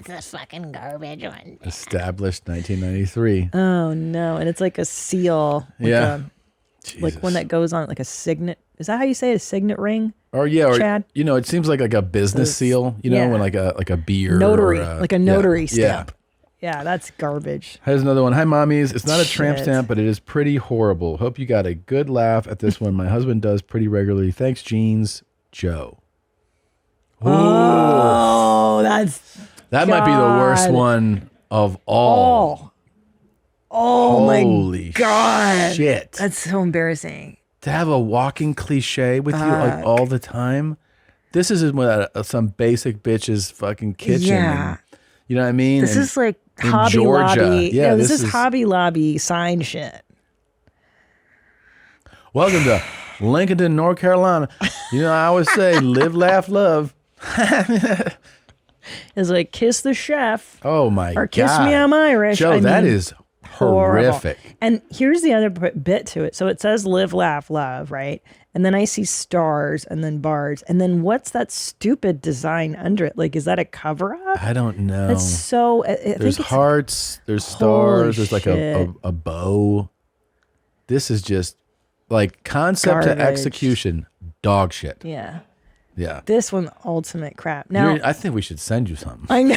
That's a fucking garbage one. Established 1993. Oh, no. And it's like a seal. Yeah. Like one that goes on like a signet. Is that how you say it? A signet ring? Or yeah, or Chad? it seems like a business seal, yeah. when like a beer Notary. or Like a notary yeah. stamp. Yeah, that's garbage. Here's another one. Hi, mommies. It's not a tramp Shit. stamp, but it is pretty horrible. Hope you got a good laugh at this one. My husband does pretty regularly. Thanks, Jeans. Joe. Oh, that might be the worst one of all. Oh Holy my God. shit. That's so embarrassing. To have a walking cliche with you like all the time. This is some basic bitch's fucking kitchen. Yeah. And, you know what I mean? This is like in Hobby Georgia. Lobby. Yeah, this is Hobby Lobby sign shit. Welcome to Lincoln, North Carolina. I always say live, laugh, love. It's like kiss the chef. Oh my God. Or kiss me, I'm Irish. Joe, that is horrific. Horrible. And here's the other bit to it. So it says live, laugh, love, right? And then I see stars and then bars. And then what's that stupid design under it? Like, is that a cover up? I don't know. It's so. There's hearts, there's stars, there's like a bow. This is just like concept to Garbage. execution, dog shit. Yeah. Yeah. This one, ultimate crap. Now, I think we should send you something. I know.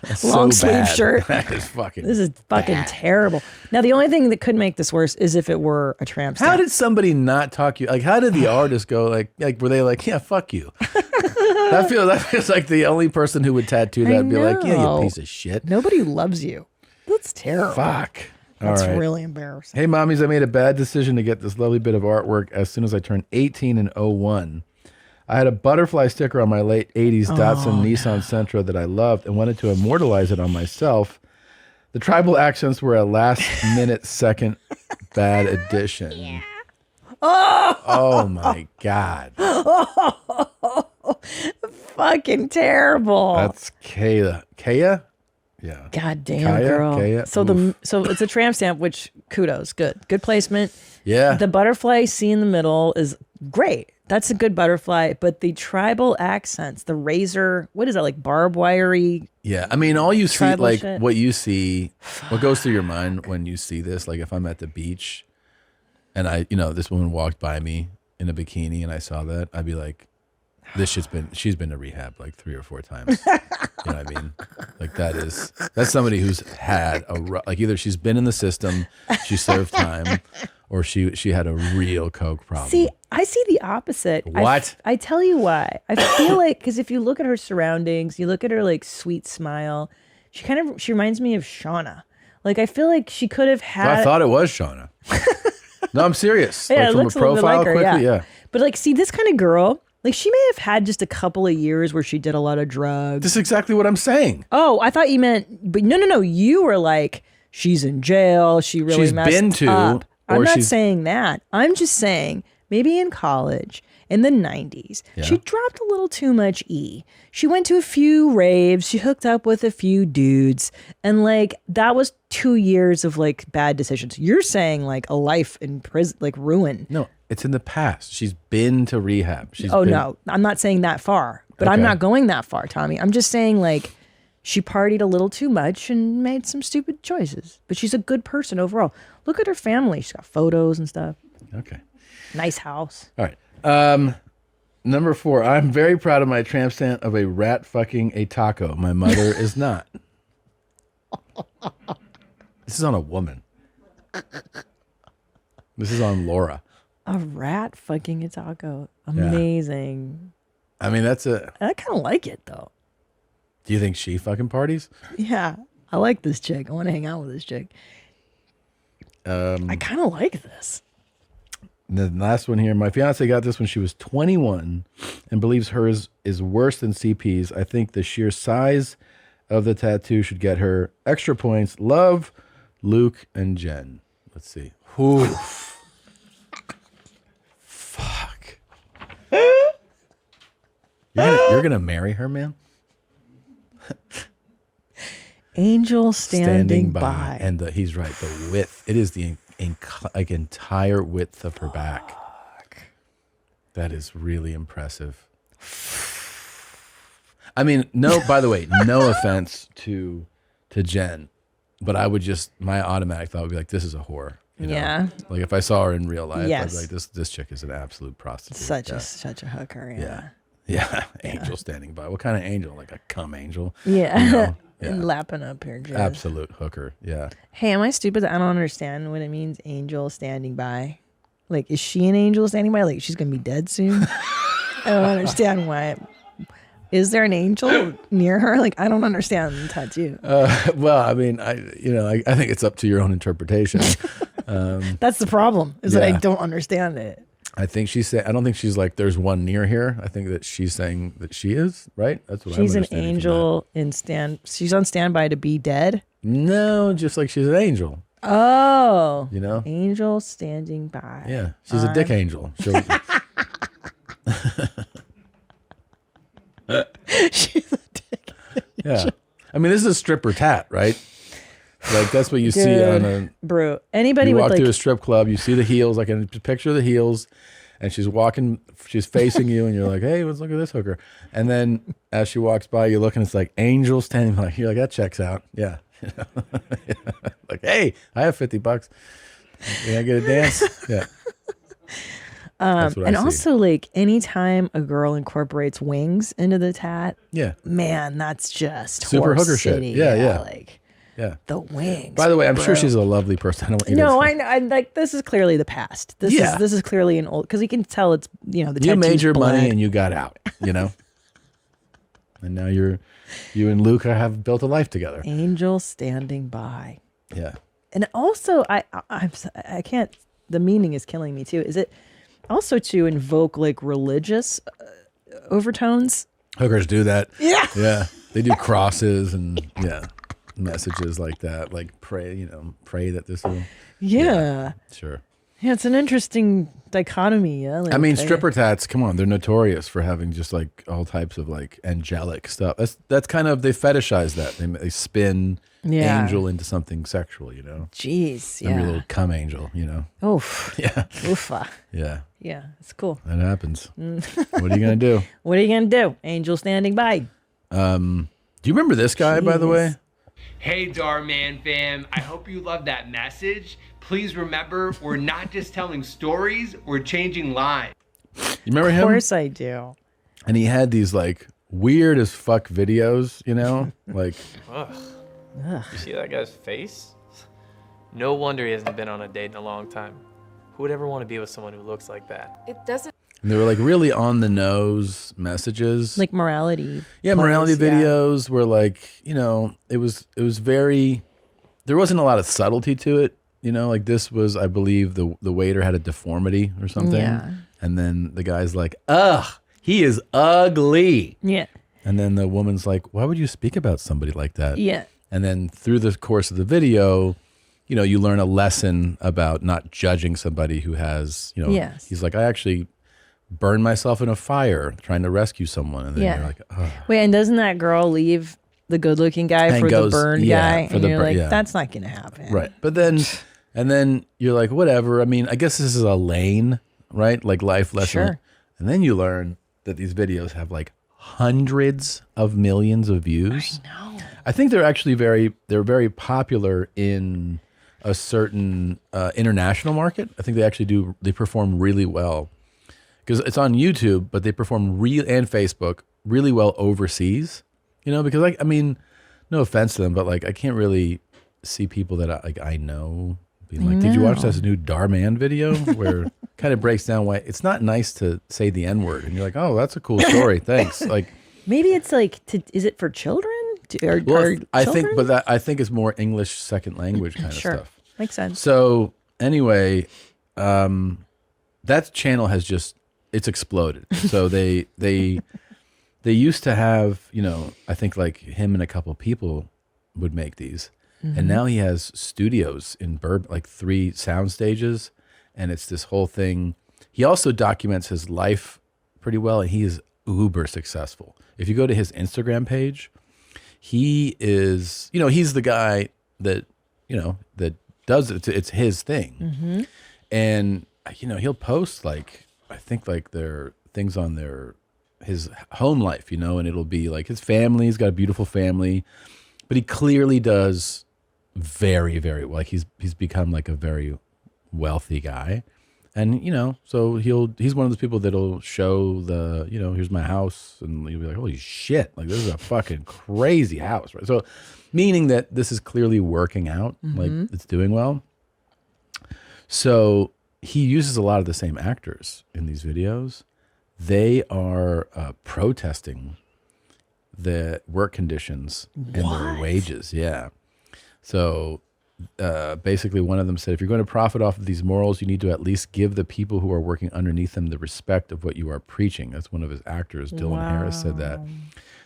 That's Long so sleeve bad. shirt. That is fucking. This is fucking bad. terrible. Now, the only thing that could make this worse is if it were a tramp stamp. How did somebody not talk you? Like, how did the artist go? Like were they like, yeah, fuck you? that feels like the only person who would tattoo that would be like, yeah, you piece of shit. Nobody loves you. That's terrible. Fuck. That's All right. really embarrassing. Hey, mommies, I made a bad decision to get this lovely bit of artwork as soon as I turned 18 in 01. I had a butterfly sticker on my late 80s Datsun Nissan Sentra that I loved and wanted to immortalize it on myself. The tribal accents were a last-minute second bad addition. Oh, my God. Fucking terrible. That's Kaya. Kaya? Yeah. God damn, Kaya? girl. Kaya? So it's a tramp stamp, which kudos. Good placement. Yeah. The butterfly C in the middle is great. That's a good butterfly, but the tribal accents, the razor, what is that, like barbed wiry? Yeah, I mean, all you see, Tribal like shit. what you see, what goes through your mind when you see this, like if I'm at the beach and this woman walked by me in a bikini and I saw that, I'd be like, she's been to rehab like 3 or 4 times. You know what I mean? Like that's somebody who's had like either she's been in the system, she served time, or she had a real coke problem. See, I see the opposite. What? I tell you why. I feel like, because if you look at her surroundings, you look at her like sweet smile, she reminds me of Shauna. Like, I feel like she could have had. I thought it was Shauna. No, I'm serious. Yeah, like it from looks a a little bit profile like her, quickly, yeah. yeah. But like, see, this kind of girl, like she may have had just a couple of years where she did a lot of drugs. This is exactly what I'm saying. Oh, I thought you meant, but no. You were like, she's in jail. She really She's messed been to, up. or I'm not she's- saying that. I'm just saying maybe in college in the 90s, she dropped a little too much E. She went to a few raves. She hooked up with a few dudes. And like, that was 2 years of like bad decisions. You're saying like a life in prison, like ruin. No, it's in the past. She's been to rehab. No, I'm not saying that far, but I'm not going that far, Tommy. I'm just saying like, she partied a little too much and made some stupid choices. But she's a good person overall. Look at her family. She's got photos and stuff. Okay. Nice house. All right. Number 4. I'm very proud of my tramp stamp of a rat fucking a taco. My mother is not. This is on a woman. This is on Laura. A rat fucking a taco. Amazing. I mean, that's a... I kind of like it, though. Do you think she fucking parties? Yeah. I like this chick. I want to hang out with this chick. I kind of like this. The last one here. My fiance got this when she was 21 and believes hers is worse than CP's. I think the sheer size of the tattoo should get her extra points. Love, Luke, and Jen. Let's see. Ooh. Fuck. You're gonna marry her, man? Angel standing by. And he's right. The width. It is the entire width of her back. That is really impressive. I mean, by the way, no offense to Jen, but I would my automatic thought would be like, this is a whore. You know? Yeah. Like if I saw her in real life, I'd Yes. be like, this chick is an absolute prostitute. Such a hooker. Yeah. Yeah. Angel standing by. What kind of angel? Like a cum angel? Yeah. You know? And lapping up her jizz. Absolute hooker. Yeah. Hey, am I stupid? I don't understand what it means, angel standing by. Like, is she an angel standing by? Like, she's going to be dead soon? I don't understand why. Is there an angel near her? Like, I don't understand the tattoo. Well, I mean, I think it's up to your own interpretation. That's the problem, is that I don't understand it. I think I don't think she's like, there's one near here. I think that she's saying that she is, right? That's what She's I'm an angel she's on standby to be dead? No, just like she's an angel. Oh. You know? Angel standing by. Yeah. She's a dick angel. She's a dick angel. Yeah. I mean, this is a stripper tat, right? Like that's what you see on a bro. Anybody you with walk like through a strip club, you see the heels, like in a picture of the heels, and she's facing you, and you're like, hey, let's look at this hooker. And then as she walks by, you look, and it's like angel standing by. You're like, that checks out. Yeah. Like, hey, I have $50. Can I get a dance? Yeah. And also, like, anytime a girl incorporates wings into the tat, man, that's just super hooker city. shit. Yeah. Like, yeah. The wings. By the way, I'm sure she's a lovely person. I don't want you no, to I know. I'm like, this is clearly the past. This is clearly an old, because you can tell it's, the you made tattoo's your black. money and you got out, and now you and Luca have built a life together. Angel standing by. Yeah. And also, I can't, the meaning is killing me too. Is it also to invoke like religious overtones? Hookers do that. Yeah. Yeah. They do crosses and messages like that, like pray that this will. Yeah. Sure. Yeah, it's an interesting dichotomy. Yeah. Like, I mean, stripper tats, come on, they're notorious for having just like all types of like angelic stuff. That's kind of, they fetishize that. They spin angel into something sexual, Jeez, Every little cum angel, Oof. Yeah. Oofa. Yeah. Yeah, it's cool. That happens. What are you going to do? What are you going to do? Angel standing by. Do you remember this guy, by the way? Hey, Dhar Man fam, I hope you love that message. Please remember, we're not just telling stories, we're changing lives. You remember him? Of course I do. And he had these like weird as fuck videos, like. Ugh. You see that guy's face? No wonder he hasn't been on a date in a long time. Who would ever want to be with someone who looks like that? It doesn't. And they were like really on the nose messages. Like morality. Yeah, morality videos where like, it was very, there wasn't a lot of subtlety to it. Like this was, I believe the waiter had a deformity or something. Yeah. And then the guy's like, ugh, he is ugly. Yeah. And then the woman's like, why would you speak about somebody like that? Yeah. And then through the course of the video, you know, you learn a lesson about not judging somebody who has, you know, Yes. he's like, I actually burned myself in a fire trying to rescue someone. And then Yeah. you're like, oh. Wait, and doesn't that girl leave the good-looking guy And for goes- the burned yeah, guy? for And the you're bur- like, yeah. that's not going to happen. Right. But then, and then you're like, whatever. I mean, I guess this is a lane, right? Like life lesson. Sure. And then you learn that these videos have like hundreds of millions of views. I know. I think they're actually they're very popular in a certain international market. I think they perform really well because it's on YouTube, but they perform and Facebook really well overseas. You know, because I mean, no offense to them, but like I can't really see people that I know being like, did you watch this new Dhar Mann video where kind of breaks down why it's not nice to say the N word, and you're like, oh, that's a cool story, thanks. Like maybe it's like, is it for children? I think, but I think it's more English second language kind of stuff. Makes sense. So anyway, that channel has it's exploded. So they used to have, you know, I think like him and a couple people would make these. And now he has studios in like 3 sound stages, and it's this whole thing. He also documents his life pretty well, and he is uber successful. If you go to his Instagram page, he is, you know, he's the guy that, you know, that does it. It's his thing. And, you know, he'll post like, I think like their things on his home life, you know, and it'll be like his family. He's got a beautiful family, but he clearly does very, very well. Like he's become like a very wealthy guy. And, you know, so he's one of those people that'll show you know, here's my house, and you'll be like, holy shit, like this is a fucking crazy house, right? So meaning that this is clearly working out, like it's doing well. So he uses a lot of the same actors in these videos. They are protesting the work conditions and their wages. Yeah. So basically one of them said, if you're going to profit off of these morals, you need to at least give the people who are working underneath them the respect of what you are preaching. That's one of his actors, Dylan Harris, said that.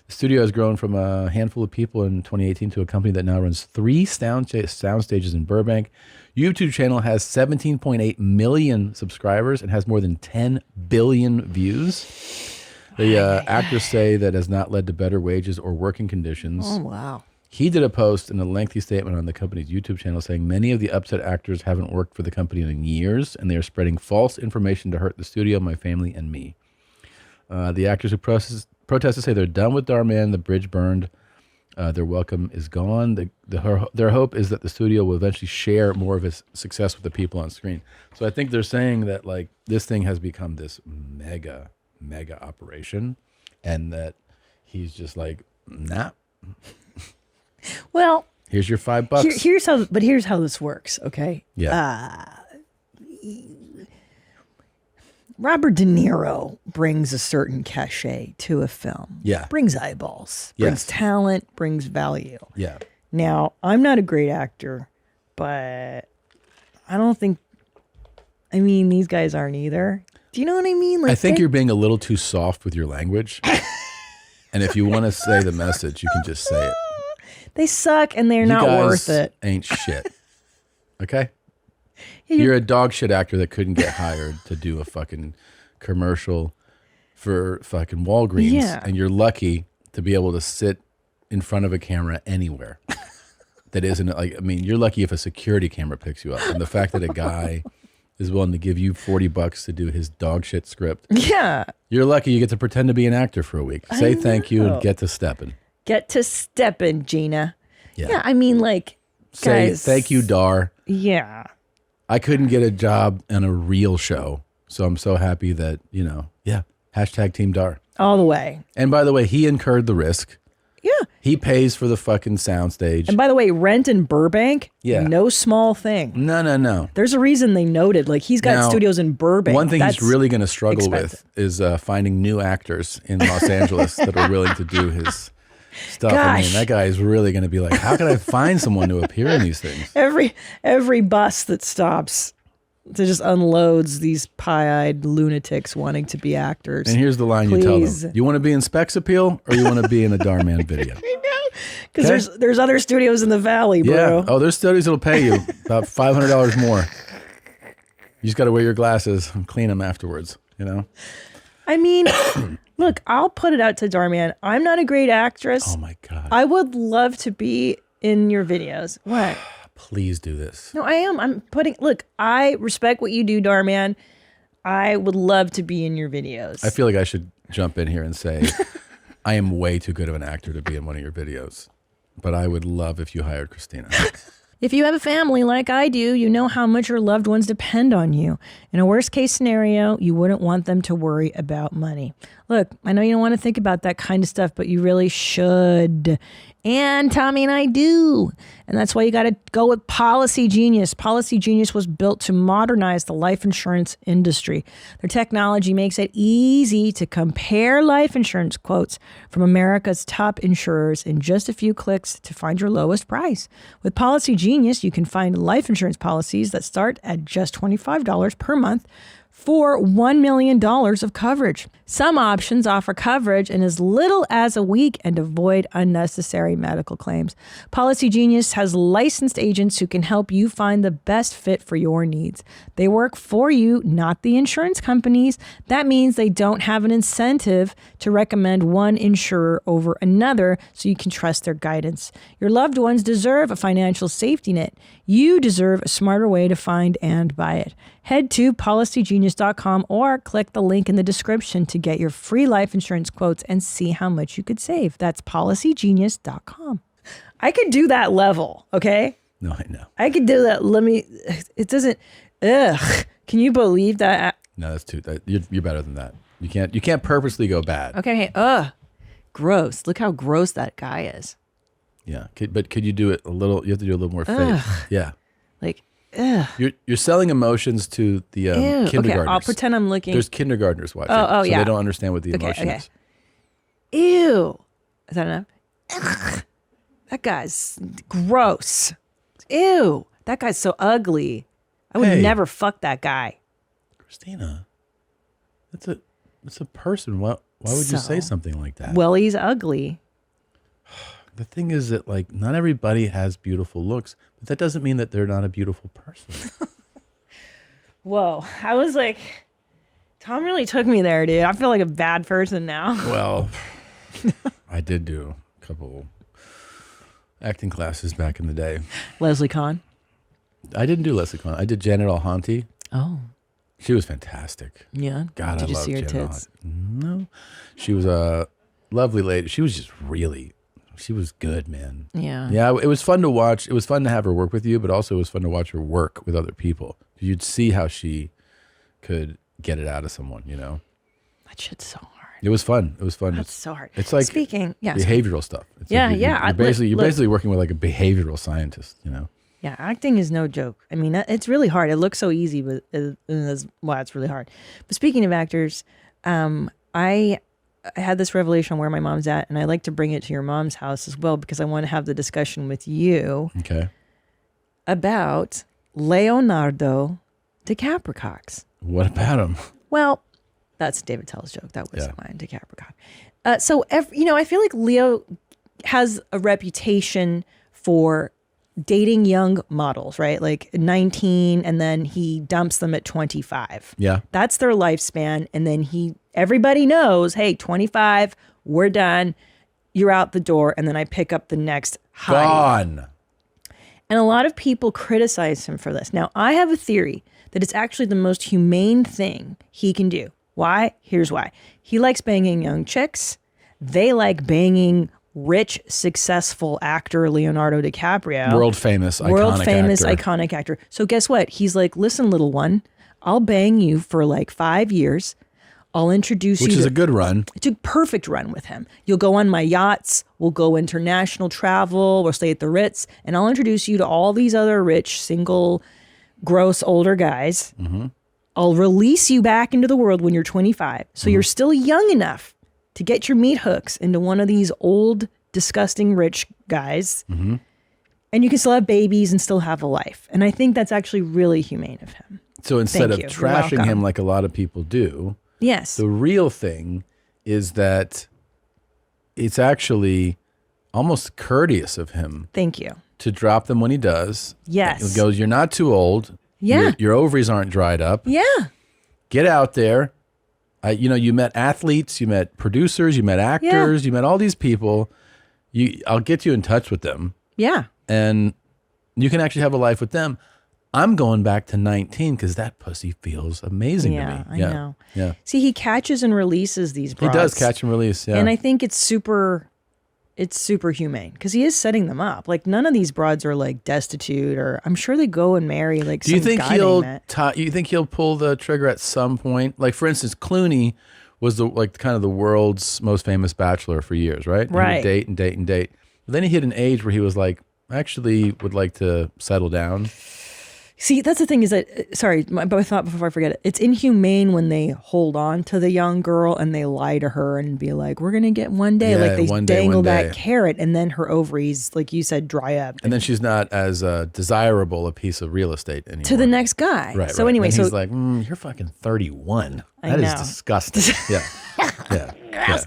The studio has grown from a handful of people in 2018 to a company that now runs 3 sound stages in Burbank. YouTube channel has 17.8 million subscribers and has more than 10 billion views. The actors say that has not led to better wages or working conditions. Oh, wow. He did a post in a lengthy statement on the company's YouTube channel saying many of the upset actors haven't worked for the company in years, and they are spreading false information to hurt the studio, my family, and me. The actors who protested say they're done with Dhar Mann. The bridge burned. Their welcome is gone. Their hope is that the studio will eventually share more of its success with the people on screen. So I think they're saying that like this thing has become this mega operation, and that he's just like, nah. Well, here's your $5. Here's how this works. Okay. Yeah. Robert De Niro brings a certain cachet to a film. Yeah. Brings eyeballs. Yes. Brings talent. Brings value. Yeah. Now, I'm not a great actor, but I don't think. I mean, these guys aren't either. Do you know what I mean? Like, I think you're being a little too soft with your language. And if you want to say the message, you can just say it. They suck, and they're You not guys worth it. Ain't shit. Okay? You're a dog shit actor that couldn't get hired to do a fucking commercial for fucking Walgreens. Yeah. And you're lucky to be able to sit in front of a camera anywhere. That isn't like, I mean, you're lucky if a security camera picks you up. And the fact that a guy is willing to give you $40 to do his dog shit script. Yeah. You're lucky you get to pretend to be an actor for a week. Say thank you and get to stepping. Get to stepping, Gina. Yeah. Yeah, I mean, like, Say guys. thank you, Dhar. Yeah. I couldn't get a job on a real show. So I'm so happy that, you know, yeah, hashtag Team Dhar. All the way. And by the way, he incurred the risk. Yeah. He pays for the fucking soundstage. And by the way, rent in Burbank, Yeah. no small thing. No. There's a reason they noted, like, he's got Now, studios in Burbank. One thing That's he's really going to struggle expensive. with is finding new actors in Los Angeles that are willing to do his stuff. I mean, Gosh. that guy is really going to be like, how can I find someone to appear in these things? Every bus that stops to just unloads these pie-eyed lunatics wanting to be actors. And here's the line you tell Please. them. You want to be in Specs Appeal or you want to be in a Dhar Mann video? I know. Because there's other studios in the valley, bro. Yeah. Oh, there's studios that'll pay you about $500 more. You just got to wear your glasses and clean them afterwards, you know? I mean, look, I'll put it out to Darman. I'm not a great actress. Oh, my God. I would love to be in your videos. What? Please do this. No, I am. Look, I respect what you do, Darman. I would love to be in your videos. I feel like I should jump in here and say I am way too good of an actor to be in one of your videos, but I would love if you hired Christina. If you have a family like I do, you know how much your loved ones depend on you. In a worst case scenario, you wouldn't want them to worry about money. Look, I know you don't want to think about that kind of stuff, but you really should. And Tommy and I do. And that's why you got to go with Policy Genius. Policy Genius was built to modernize the life insurance industry. Their technology makes it easy to compare life insurance quotes from America's top insurers in just a few clicks to find your lowest price. With Policy Genius, you can find life insurance policies that start at just $25 per month for $1 million of coverage. Some options offer coverage in as little as a week and avoid unnecessary medical claims. Policy Genius has licensed agents who can help you find the best fit for your needs. They work for you, not the insurance companies. That means they don't have an incentive to recommend one insurer over another, so you can trust their guidance. Your loved ones deserve a financial safety net. You deserve a smarter way to find and buy it. Head to policygenius.com or click the link in the description to get your free life insurance quotes and see how much you could save. That's policygenius.com. I could do that level, okay? No, I know. I could do that. It doesn't, can you believe that? No, that's too, you're better than that. You can't purposely go bad. Okay, gross. Look how gross that guy is. Yeah, but could you do it a little, you have to do a little more faith. Ugh. Yeah. Like, ugh. You're selling emotions to the kindergartners. Okay, I'll pretend I'm looking. There's kindergartners watching. Oh, so yeah. they don't understand what the emotion is. Ew. Is that enough? Ugh. That guy's gross. Ew. That guy's so ugly. I would never fuck that guy. Christina, that's a person. Why would you say something like that? Well, he's ugly. The thing is that, like, not everybody has beautiful looks, but that doesn't mean that they're not a beautiful person. Whoa. I was like, Tom really took me there, dude. I feel like a bad person now. Well, I did do a couple acting classes back in the day. Leslie Kahn? I didn't do Leslie Kahn. I did Janet Alhanty. Oh. She was fantastic. Yeah? God, Did I you love see her Janet tits? Alhanty. No. She was a lovely lady. She was just she was good, man. Yeah. Yeah, it was fun to watch. It was fun to have her work with you, but also it was fun to watch her work with other people. You'd see how she could get it out of someone, you know? That shit's so hard. It was fun. It was fun. That's so hard. It's like behavioral stuff. It's like you're basically working with like a behavioral scientist, you know? Yeah, acting is no joke. I mean, it's really hard. It looks so easy, but that's why it's really hard. But speaking of actors, I had this revelation on where my mom's at, and I like to bring it to your mom's house as well because I want to have the discussion with you about Leonardo DiCaprio. What about him? Well, that's David Tell's joke. That wasn't mine, DiCaprio. So, I feel like Leo has a reputation for dating young models, right? Like 19, and then he dumps them at 25. Yeah. That's their lifespan. And then everybody knows, hey, 25, we're done. You're out the door. And then I pick up the next high. Gone. And a lot of people criticize him for this. Now, I have a theory that it's actually the most humane thing he can do. Why? Here's why. He likes banging young chicks. They like banging rich, successful actor Leonardo DiCaprio. World famous, iconic actor. So guess what? He's like, listen, little one, I'll bang you for like 5 years. I'll introduce you. Which is a good run. It's a perfect run with him. You'll go on my yachts. We'll go international travel. We'll stay at the Ritz. And I'll introduce you to all these other rich, single, gross, older guys. Mm-hmm. I'll release you back into the world when you're 25. So you're still young enough to get your meat hooks into one of these old, disgusting rich guys. Mm-hmm. And you can still have babies and still have a life. And I think that's actually really humane of him. So instead of trashing him like a lot of people do, yes, the real thing is that it's actually almost courteous of him. Thank you. To drop them when he does. Yes. He goes, you're not too old. Yeah. Your ovaries aren't dried up. Yeah. Get out there. You met athletes, you met producers, you met actors, you met all these people. I'll get you in touch with them. Yeah. And you can actually have a life with them. I'm going back to 19 because that pussy feels amazing to me. I know. Yeah. See, he catches and releases these broads. He does catch and release, yeah. And I think it's super humane because he is setting them up. Like none of these broads are like destitute, or I'm sure they go and marry like. Do you some think guy they met. you think he'll pull the trigger at some point? Like for instance, Clooney was kind of the world's most famous bachelor for years, right? He Right. would date and date and date. But then he hit an age where he was like, I actually would like to settle down. See, that's the thing is that, sorry, my thought before I forget it. It's inhumane when they hold on to the young girl and they lie to her and be like, we're going to get one day. Yeah, Like they one day, dangle one that day. carrot and then her ovaries, like you said, dry up And then she's not as desirable a piece of real estate anymore. to the next guy. Right. So right. anyway, And so he's like, you're fucking 31. I That is know. disgusting. Yeah. Yeah.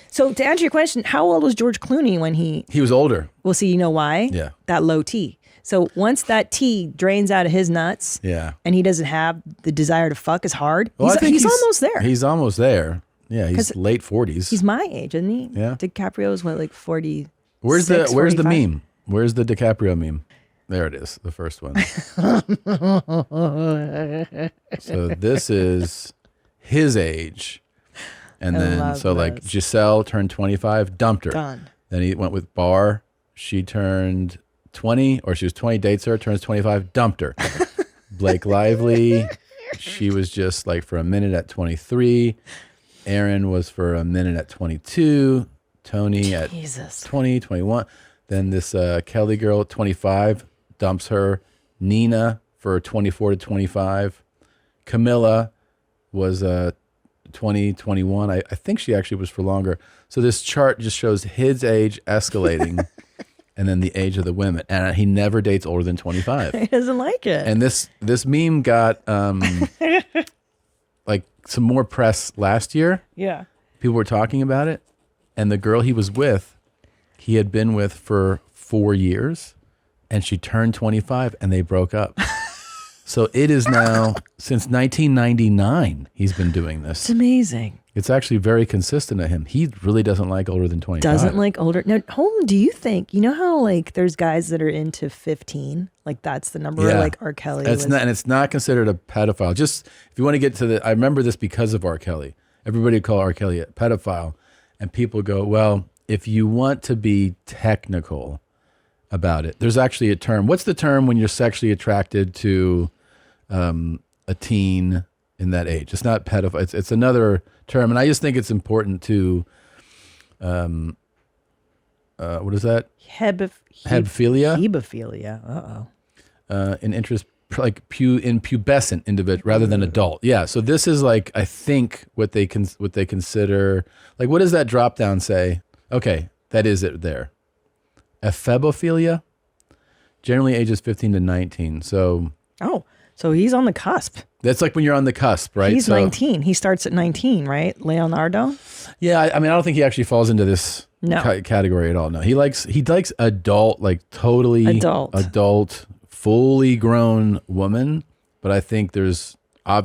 So to answer your question, how old was George Clooney when he was older? Well, see, you know why? Yeah. That low T. So once that T drains out of his nuts, Yeah. and he doesn't have the desire to fuck as hard, Well, I think he's almost there. He's almost there. Yeah, he's 'Cause late 40s. He's my age, isn't he? Yeah. DiCaprio's what, like 40. Where's the meme? Where's the DiCaprio meme? There it is, the first one. So this is his age. And I then love so like this. Giselle turned 25, dumped her. Done. Then he went with Barr. She turned 20, or she was 20, dates her, turns 25, dumped her. Blake Lively, she was just like for a minute at 23. Aaron was for a minute at 22. Tony at 20, 21. Then this Kelly girl at 25 dumps her. Nina for 24 to 25. Camilla was 20, 21. I think she actually was for longer. So this chart just shows his age escalating and then the age of the women. And he never dates older than 25. He doesn't like it. And this meme got like some more press last year. Yeah. People were talking about it. And the girl he was with, he had been with for 4 years. And she turned 25 and they broke up. So it is now, since 1999, he's been doing this. It's amazing. It's actually very consistent of him. He really doesn't like older than 25. Doesn't like older. Now, hold on, do you think, you know how like there's guys that are into 15? Like that's the number, Yeah. like R. Kelly It's was. not, and it's not considered a pedophile. Just if you want to get to the, I remember this because of R. Kelly. Everybody would call R. Kelly a pedophile. And people go, well, if you want to be technical about it, there's actually a term. What's the term when you're sexually attracted to a teen in that age? It's not pedophile. It's another term. And I just think it's important to, what is that? Hebephilia? Hebephilia. An interest like in pubescent individual rather than adult. Yeah. So this is like, I think what they consider, like, what does that drop down say? Okay. That is it there. Ephebophilia, generally ages 15 to 19. So So he's on the cusp. that's like when you're on the cusp, right? He's So, 19. He starts at 19, right? Leonardo? Yeah. I mean, I don't think he actually falls into this category at all. No, he likes adult, like totally adult, fully grown woman. But I think there's a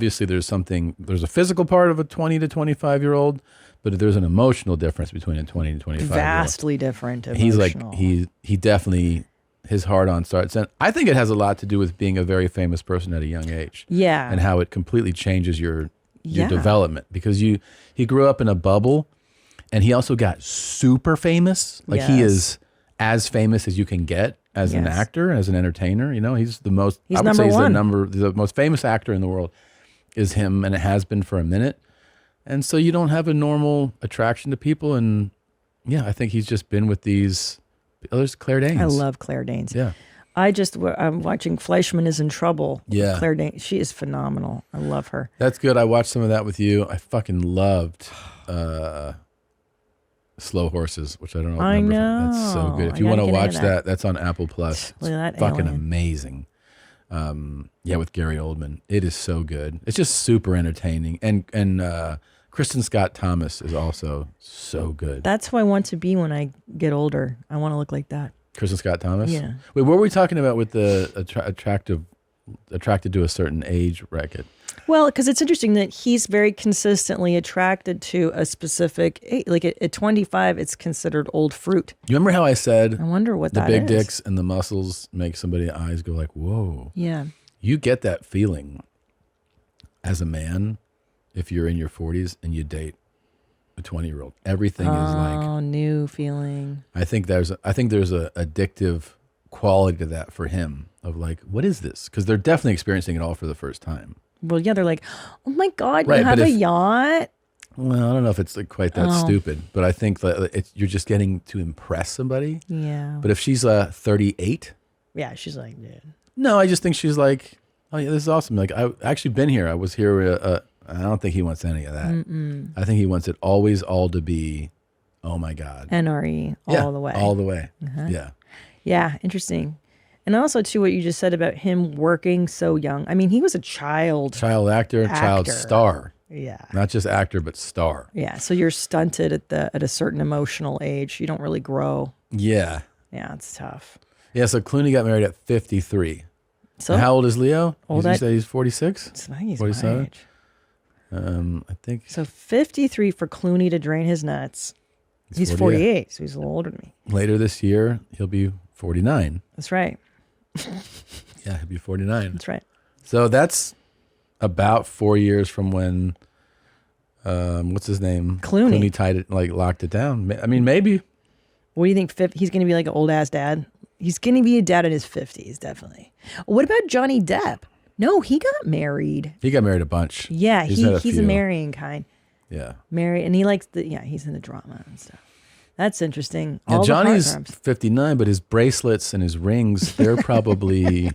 physical part of a 20 to 25 year old, but there's an emotional difference between a 20 and 25 Vastly different. He's like, emotional. he definitely, his hard on starts. And I think it has a lot to do with being a very famous person at a young age. Yeah. And how it completely changes your Yeah. development, because he grew up in a bubble, and he also got super famous. Like he Yes. is as famous as you can get as an Yes. actor, as an entertainer. You know, he's the most, He's I would number say he's one. the most famous actor in the world is him. And it has been for a minute. And so you don't have a normal attraction to people. And yeah, I think he's just been with these, there's Claire Danes. I love Claire Danes. Yeah. I'm watching Fleischman is in Trouble. with Yeah. Claire Danes. She is phenomenal. I love her. That's good. I watched some of that with you. I fucking loved Slow Horses, which I don't know. I know. That's so good. If I you want gotta to get watch into that, that's on Apple Plus. It's Look at that fucking alien. amazing. Yeah, with Gary Oldman. It is so good. It's just super entertaining. And Kristen Scott Thomas is also so good. That's who I want to be when I get older. I want to look like that. Kristen Scott Thomas? Yeah. Wait, what were we talking about with the attracted to a certain age bracket? Well, because it's interesting that he's very consistently attracted to a specific age. Like at 25, it's considered old fruit. You remember how I said I wonder what the that big is. dicks and the muscles make somebody's eyes go like, whoa. Yeah. You get that feeling as a man if you're in your 40s and you date a 20-year-old. Everything is like, oh, new feeling. I think there's a addictive quality to that for him of like, what is this? Because they're definitely experiencing it all for the first time. Well, yeah, they're like, oh my God, Right, you have but a if- yacht? Well, I don't know if it's like quite that Oh. stupid, but I think that you're just getting to impress somebody. Yeah. But if she's 38, Yeah, she's like, dude. no, I just think she's like, oh yeah, this is awesome. Like I've actually been here. I was here. I don't think he wants any of that. Mm-mm. I think he wants it always all to be, oh my God. NRE all Yeah, the way. all the way. Uh-huh. Yeah. Yeah, interesting. And also, too, what you just said about him working so young. I mean, he was a child Child child star. Yeah. Not just actor, but star. Yeah, so you're stunted at a certain emotional age. You don't really grow. Yeah. Yeah, it's tough. Yeah. So Clooney got married at 53. So And how old is Leo? Old you at- said he's 46? I think he's 47? my age. I think So 53 for Clooney to drain his nuts. He's 48, so he's a little older than me. later this year, he'll be 49. That's right. Yeah, he'll be 49. That's right. So that's about 4 years from when, what's his name? Clooney. tied it, like locked it down. I mean, maybe. What do you think? He's going to be like an old ass dad? He's going to be a dad in his 50s, definitely. What about Johnny Depp? No, he got married. He got married a bunch. Yeah, He's had he's a few. marrying kind. Yeah. Married, and he likes he's into drama and stuff. That's interesting. Now, All the Johnny's heartthrobs. 59, but his bracelets and his rings, they're probably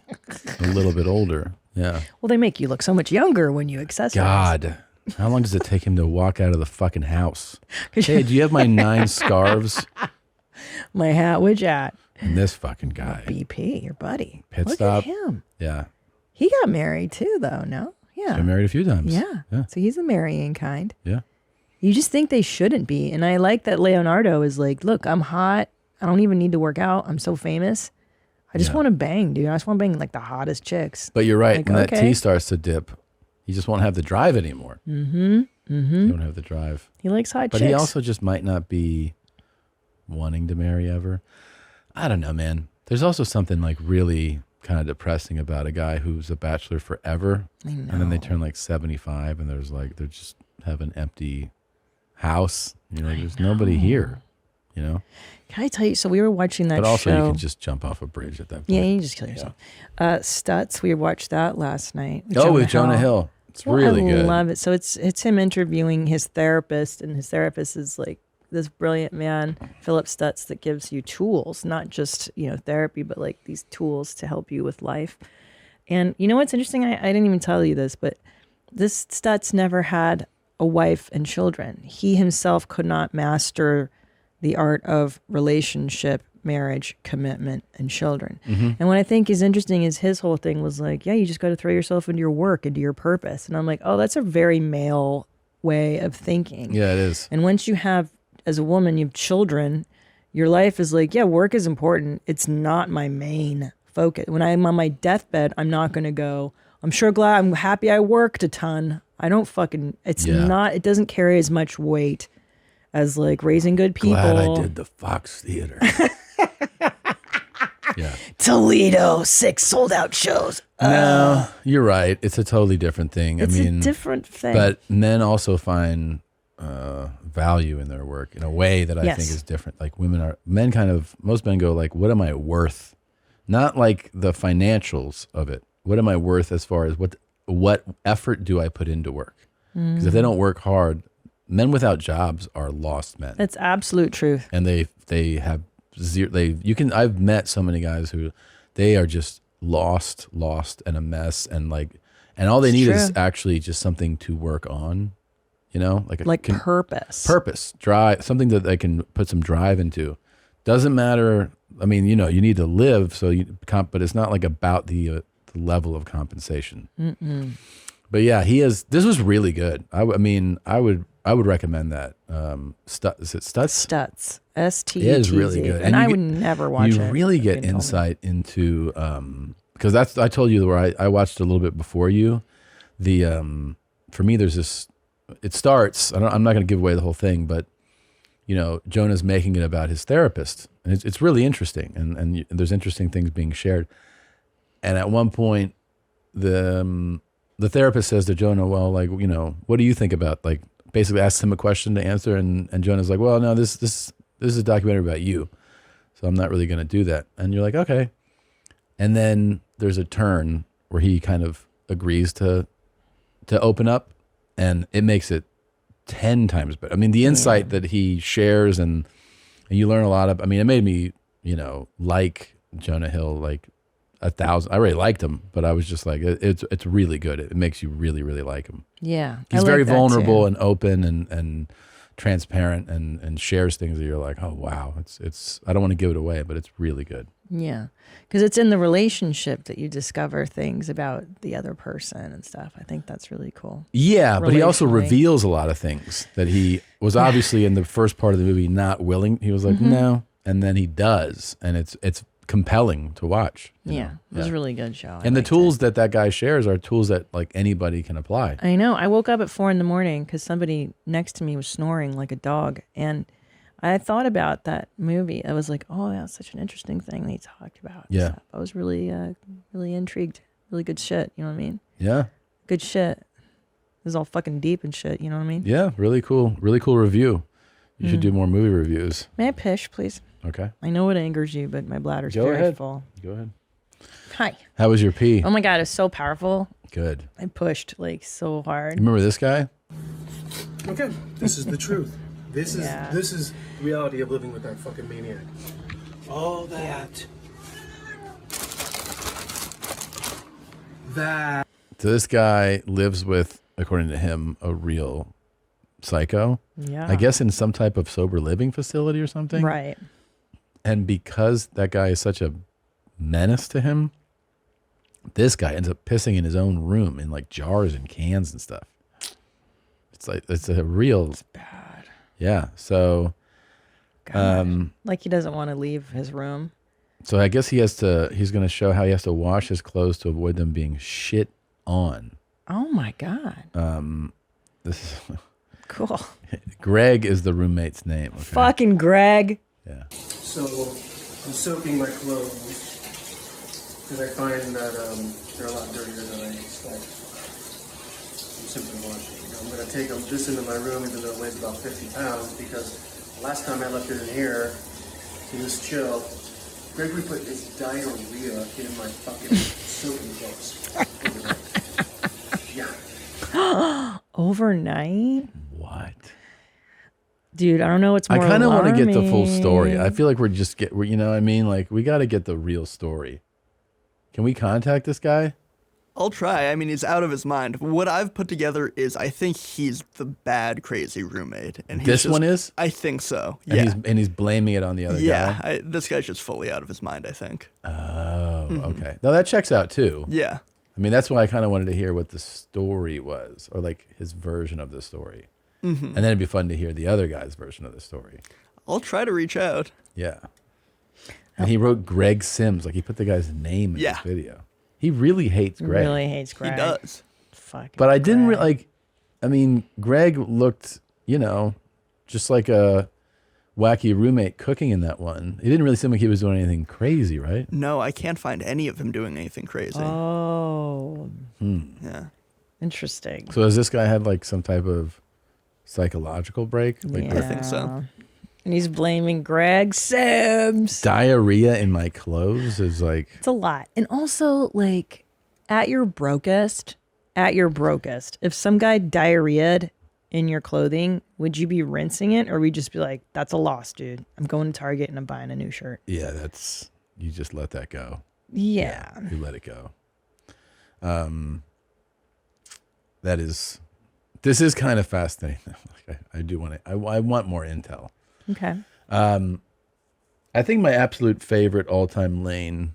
a little bit older. Yeah. Well, they make you look so much younger when you accessorize. God. How long does it take him to walk out of the fucking house? Hey, do you have my 9 scarves? My hat, which hat? And this fucking guy. BP, your buddy. Pit Look stop. at him. Yeah. He got married too, though, no? Yeah. He's been married a few times. Yeah. Yeah. So he's a marrying kind. Yeah. You just think they shouldn't be. And I like that Leonardo is like, look, I'm hot. I don't even need to work out. I'm so famous. I just want to bang, dude. I just want to bang like the hottest chicks. But you're right. Like, when that okay. T starts to dip, you just won't have the drive anymore. Mm-hmm. Mm-hmm. You don't have the drive. He likes hot But chicks. he also just might not be wanting to marry ever. I don't know, man. There's also something like really kind of depressing about a guy who's a bachelor forever. I And then they turn like 75 and there's like, they just have an empty house. You know, there's nobody here, you know? Can I tell you? So we were watching that But also show. you can just jump off a bridge at that point. Yeah, you just kill yourself. Stutz, we watched that last night. With Jonah Hill. It's really I good. love it. So it's him interviewing his therapist, and his therapist is like this brilliant man, Philip Stutz, that gives you tools, not just therapy, but like these tools to help you with life. And you know what's interesting? I didn't even tell you this, but this Stutz never had a wife and children. He himself could not master the art of relationship, marriage, commitment, and children. Mhm. And what I think is interesting is his whole thing was like, yeah, you just got to throw yourself into your work, into your purpose. And I'm like, oh, that's a very male way of thinking. Yeah, it is. And once you have, as a woman, you have children, your life is like, yeah, work is important. It's not my main focus. When I'm on my deathbed, I'm not going to go, I'm happy I worked a ton. I don't it's Yeah. not, it doesn't carry as much weight as like raising good people. Glad I did the Fox Theater. Yeah. Toledo, 6 sold out shows. No, you're right. It's a totally different thing. It's I a mean, different thing. But men also find value in their work in a way that I Yes. think is different. Like most men go like, what am I worth? Not like the financials of it. What am I worth as far as what effort do I put into work? Because if they don't work hard, men without jobs are lost men. That's absolute truth. And they have zero. I've met so many guys who they are just lost and a mess, and all they It's need is true. actually just something to work on, purpose, drive, something that they can put some drive into. Doesn't matter. I mean, you need to live, but it's not like about the level of compensation. Mm-mm. But yeah, this was really good. I mean, I would I would recommend that. Is it Stutz? Stutz. S-T-U-T-Z. It is really good. And I you would never watch it. You really if get you told me. insight into, because I told you where I watched a little bit before you. For me, there's this, it starts, I'm not going to give away the whole thing, but, you know, Jonah's making it about his therapist. And it's really interesting. And there's interesting things being shared. And at one point, the therapist says to Jonah, well, like, you know, what do you think about, like, basically asks him a question to answer. And Jonah's like, well, no, this is a documentary about you. So I'm not really going to do that. And you're like, okay. And then there's a turn where he kind of agrees to open up, and it makes it 10 times better. I mean, the insight that he shares and you learn a lot of, I mean, it made me, you know, like Jonah Hill, like 1,000. I already liked him, but I was just like, it's really good. It makes you really, really like him. Yeah. He's very vulnerable and open and transparent and shares things that you're like, oh, wow. It's, I don't want to give it away, but it's really good. Yeah. Because it's in the relationship that you discover things about the other person and stuff. I think that's really cool. Yeah, but he also Relationally. reveals a lot of things that he was obviously in the first part of the movie not willing. He was like, no. And then he does. And it's compelling to watch. you Yeah. know? It was a really good show. And the tools that guy shares are tools that like anybody can apply. I know. I woke up at 4 a.m. because somebody next to me was snoring like a dog. And I thought about that movie. I was like, oh, that's such an interesting thing that he talked about. Yeah. So I was really, really intrigued. Really good shit. You know what I mean? Yeah. Good shit. It was all fucking deep and shit. You know what I mean? Yeah. Really cool review. You should do more movie reviews. May I pish, please? Okay. I know it angers you, but my bladder's Go very ahead. full. Go ahead. Hi. How was your pee? Oh my God, it's so powerful. Good. I pushed like so hard. Remember this guy? Okay, this is the truth. This Yeah. is the reality of living with that fucking maniac. All that. So this guy lives with, according to him, a real psycho. Yeah. I guess in some type of sober living facility or something. Right. And because that guy is such a menace to him, this guy ends up pissing in his own room in like jars and cans and stuff. It's like, it's a real. It's bad. Yeah. So, Like he doesn't want to leave his room. so I guess he's going to show how he has to wash his clothes to avoid them being shit on. Oh my God. This is Cool. Greg is the roommate's name. Okay? Fucking Greg. Yeah. So I'm soaking my clothes because I find that they're a lot dirtier than I expect. I'm simply washing. I'm going to take them just into my room, even though it weighs about 50 pounds, because last time I left it in here, he was chill. Gregory put his diarrhea in my fucking soaking clothes. Yeah. Overnight? What? Dude, I don't know what's I more kind of want to get the full story. I alarming. feel like you know what I mean? Like, we got to get the real story. Can we contact this guy? I'll try. I mean, he's out of his mind. What I've put together is I think he's the bad, crazy roommate. And he's This one is? I think so. And Yeah. he's blaming it on the other guy? Yeah. This guy's just fully out of his mind, I think. Oh, okay. Now that checks out too. Yeah. I mean, that's why I kind of wanted to hear what the story was, or like his version of the story. Mhm. And then it'd be fun to hear the other guy's version of the story. I'll try to reach out. Yeah. And he wrote Greg Sims, like he put the guy's name in Yeah. this video. He really hates Greg. Really hates Greg. He does. Fucking But I didn't like, I mean, Greg looked, you know, just like a wacky roommate cooking in that one. It didn't really seem like he was doing anything crazy, right? No, I can't find any of him doing anything crazy. Oh. Yeah. Interesting. So has this guy had like some type of psychological break? Like Yeah. I think so. And he's blaming Greg Sims. diarrhea in my clothes is like, It's a lot. And also, like, at your brokest, if some guy diarrheaed in your clothing, would you be rinsing it, or would you just be like, that's a loss, dude? I'm going to Target and I'm buying a new shirt. yeah, you just let that go. Yeah. You let it go. This is kind of fascinating. Like I do want to, I want more intel. Okay. I think my absolute favorite all-time lane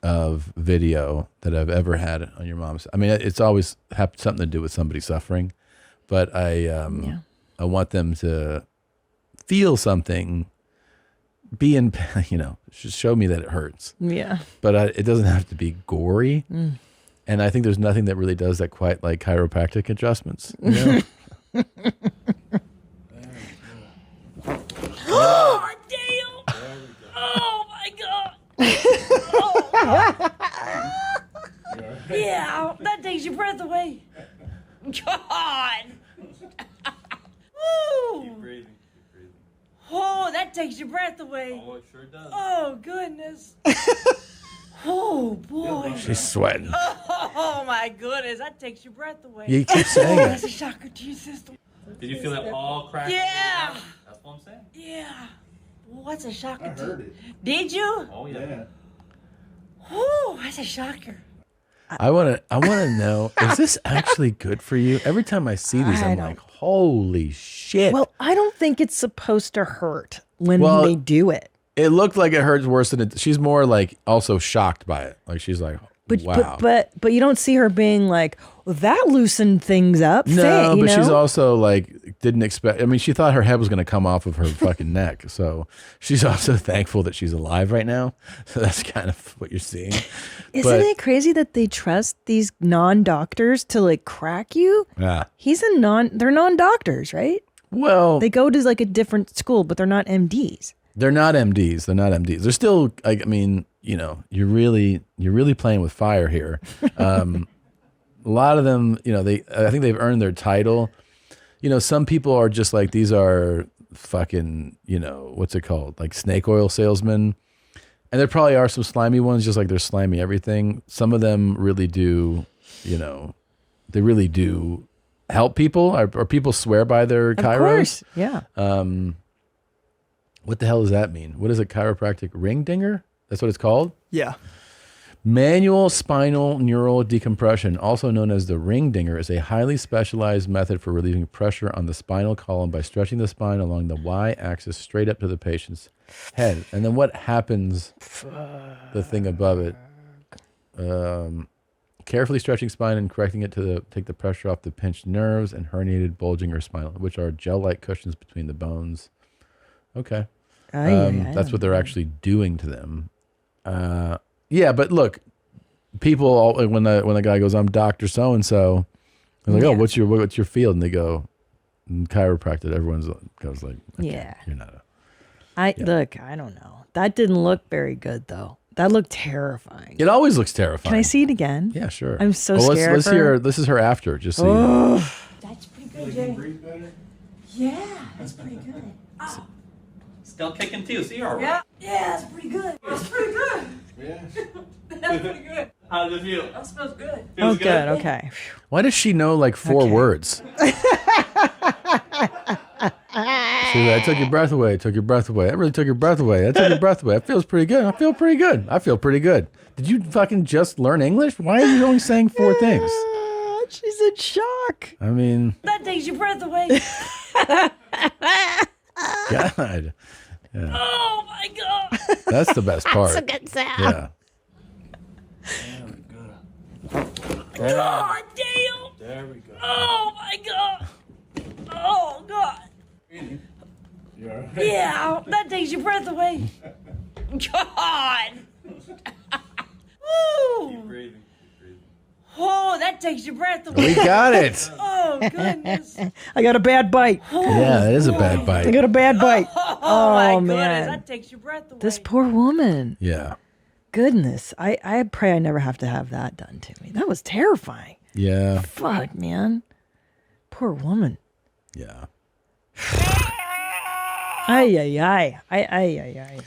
of video that I've ever had on your mom's. I mean, it's always something to do with somebody suffering, but I want them to feel something, be in, just show me that it hurts. Yeah. But it doesn't have to be gory. Mm. And I think there's nothing that really does that quite like chiropractic adjustments. You know? Oh, damn! Oh my god! Oh. Yeah, that takes your breath away. God! Woo! Keep breathing. Oh, that takes your breath away. Oh, it sure does. Oh, goodness. Oh, boy. She's sweating. Oh, my goodness. That takes your breath away. You keep saying Oh, it. that's a shocker to your system. Did you feel that all crack? Yeah. That's what I'm saying. Yeah. What's a shocker I to heard it. Did you? Oh, yeah. Oh, that's a shocker. I want to know, is this actually good for you? Every time I see these, I'm like, holy shit. Well, I don't think it's supposed to hurt when Well, they do it. It looked like it hurts worse than it. She's more like also shocked by it. Like she's like, wow. But you don't see her being like, well, that loosened things up. No, you but she's know? also like didn't expect. I mean, she thought her head was going to come off of her fucking neck. So she's also thankful that she's alive right now. So that's kind of what you're seeing. Isn't it crazy that they trust these non-doctors to like crack you? Yeah. They're non-doctors, right? Well, they go to like a different school, but they're not MDs. They're not MDs. They're not MDs. They're still. I mean, you're really playing with fire here. A lot of them, I think they've earned their title. Some people are just like, these are fucking, what's it called? Like snake oil salesmen. And there probably are some slimy ones, just like they're slimy everything. Some of them really do, they really do help people, or people swear by their chiros. Of course, yeah. What the hell does that mean? What is a chiropractic ring dinger? That's what it's called? Yeah. Manual spinal neural decompression, also known as the ring dinger, is a highly specialized method for relieving pressure on the spinal column by stretching the spine along the y-axis straight up to the patient's head. And then what happens, the thing above it, carefully stretching spine and correcting it to take the pressure off the pinched nerves and herniated, bulging, or spinal, which are gel-like cushions between the bones. Okay. That's what they're actually doing to them. Yeah, but look, people when the guy goes, "I'm Dr. So and so," they're like, "Oh, what's your field?" And they go, "Chiropractic." Everyone's goes like, okay, "Yeah, you're not a." Look, I don't know. That didn't look very good though. That looked terrifying. It always looks terrifying. Can I see it again? Yeah, sure. I'm so well, scared. Let's hear. This is her after. Just so you know. That's pretty good, Jay. Yeah, that's pretty good. Oh. Still kicking too. See, you're all right. Yeah, that's pretty good. That's pretty good. Yeah. That's pretty good. How does it feel? That smells good. Oh, good. Okay. Why does she know like 4 words? I took your breath away. Took your breath away. That really took your breath away. That took your breath away. That feels pretty good. I feel pretty good. I feel pretty good. Did you fucking just learn English? Why are you only saying 4 things? She's in shock. I mean, That takes your breath away. God. Yeah. Oh my god. That's the best part. That's a good sound. Yeah. God damn. There we go. Oh my god. Oh god. Yeah, that takes your breath away. God. Woo. Keep breathing. Oh, that takes your breath away. We got it. Oh goodness. I got a bad bite. Yeah, that is a bad bite. I got a bad bite. Oh, my goodness, man. that takes your breath away. This poor woman. Yeah. Goodness. I pray I never have to have that done to me. That was terrifying. Yeah. Fuck, man. Poor woman. Yeah. Ay, ay, ay. Ay, ay, ay, ay.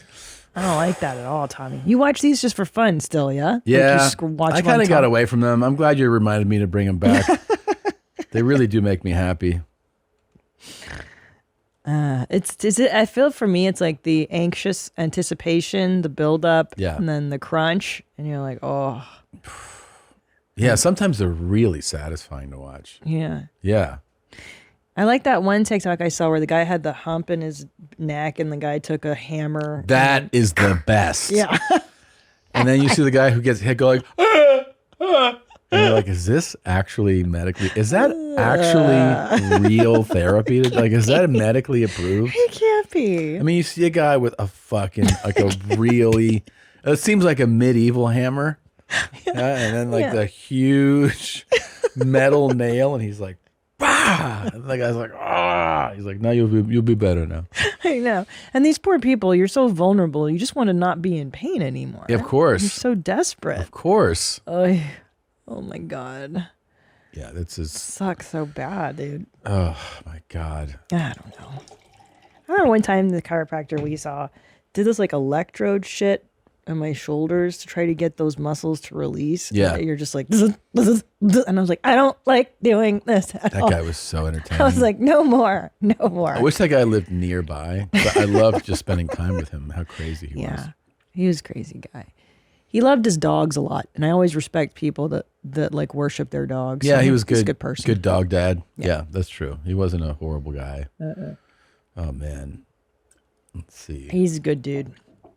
I don't like that at all, Tommy. You watch these just for fun still, yeah? Like you Yeah. just watch I them on kind of got top? away from them. I'm glad you reminded me to bring them back. They really do make me happy. I feel for me, it's like the anxious anticipation, the buildup, Yeah. and then the crunch, and you're like, oh. Yeah, sometimes they're really satisfying to watch. Yeah. Yeah. I like that one TikTok I saw where the guy had the hump in his neck and the guy took a hammer. That is the best. Yeah. And then you see the guy who gets hit go like, And you're like, is this actually medically? Is that actually real therapy? Like, is that medically approved? It can't be. I mean, you see a guy with a fucking like a really. It seems like a medieval hammer, and then like the huge metal nail, and he's like, bah! And the guy's like, ah! He's like, no, you'll be better now. I know. And these poor people, you're so vulnerable. You just want to not be in pain anymore. Yeah, of course. You're so desperate. Of course. Oh my God. Yeah, this is sucks so bad, dude. Oh my God. I don't know. I remember one time the chiropractor we saw did this like electrode shit on my shoulders to try to get those muscles to release. Yeah. And you're just like, and I was like, I don't like doing this at That all. guy was so entertaining. I was like, no more. I wish that guy lived nearby. But I loved just spending time with him. How crazy he was. Yeah. He was a crazy guy. He loved his dogs a lot, and I always respect people that like worship their dogs. Yeah, So he was good. He's a good person. Good dog dad. Yeah, that's true. He wasn't a horrible guy. Oh man. Let's see. He's a good dude.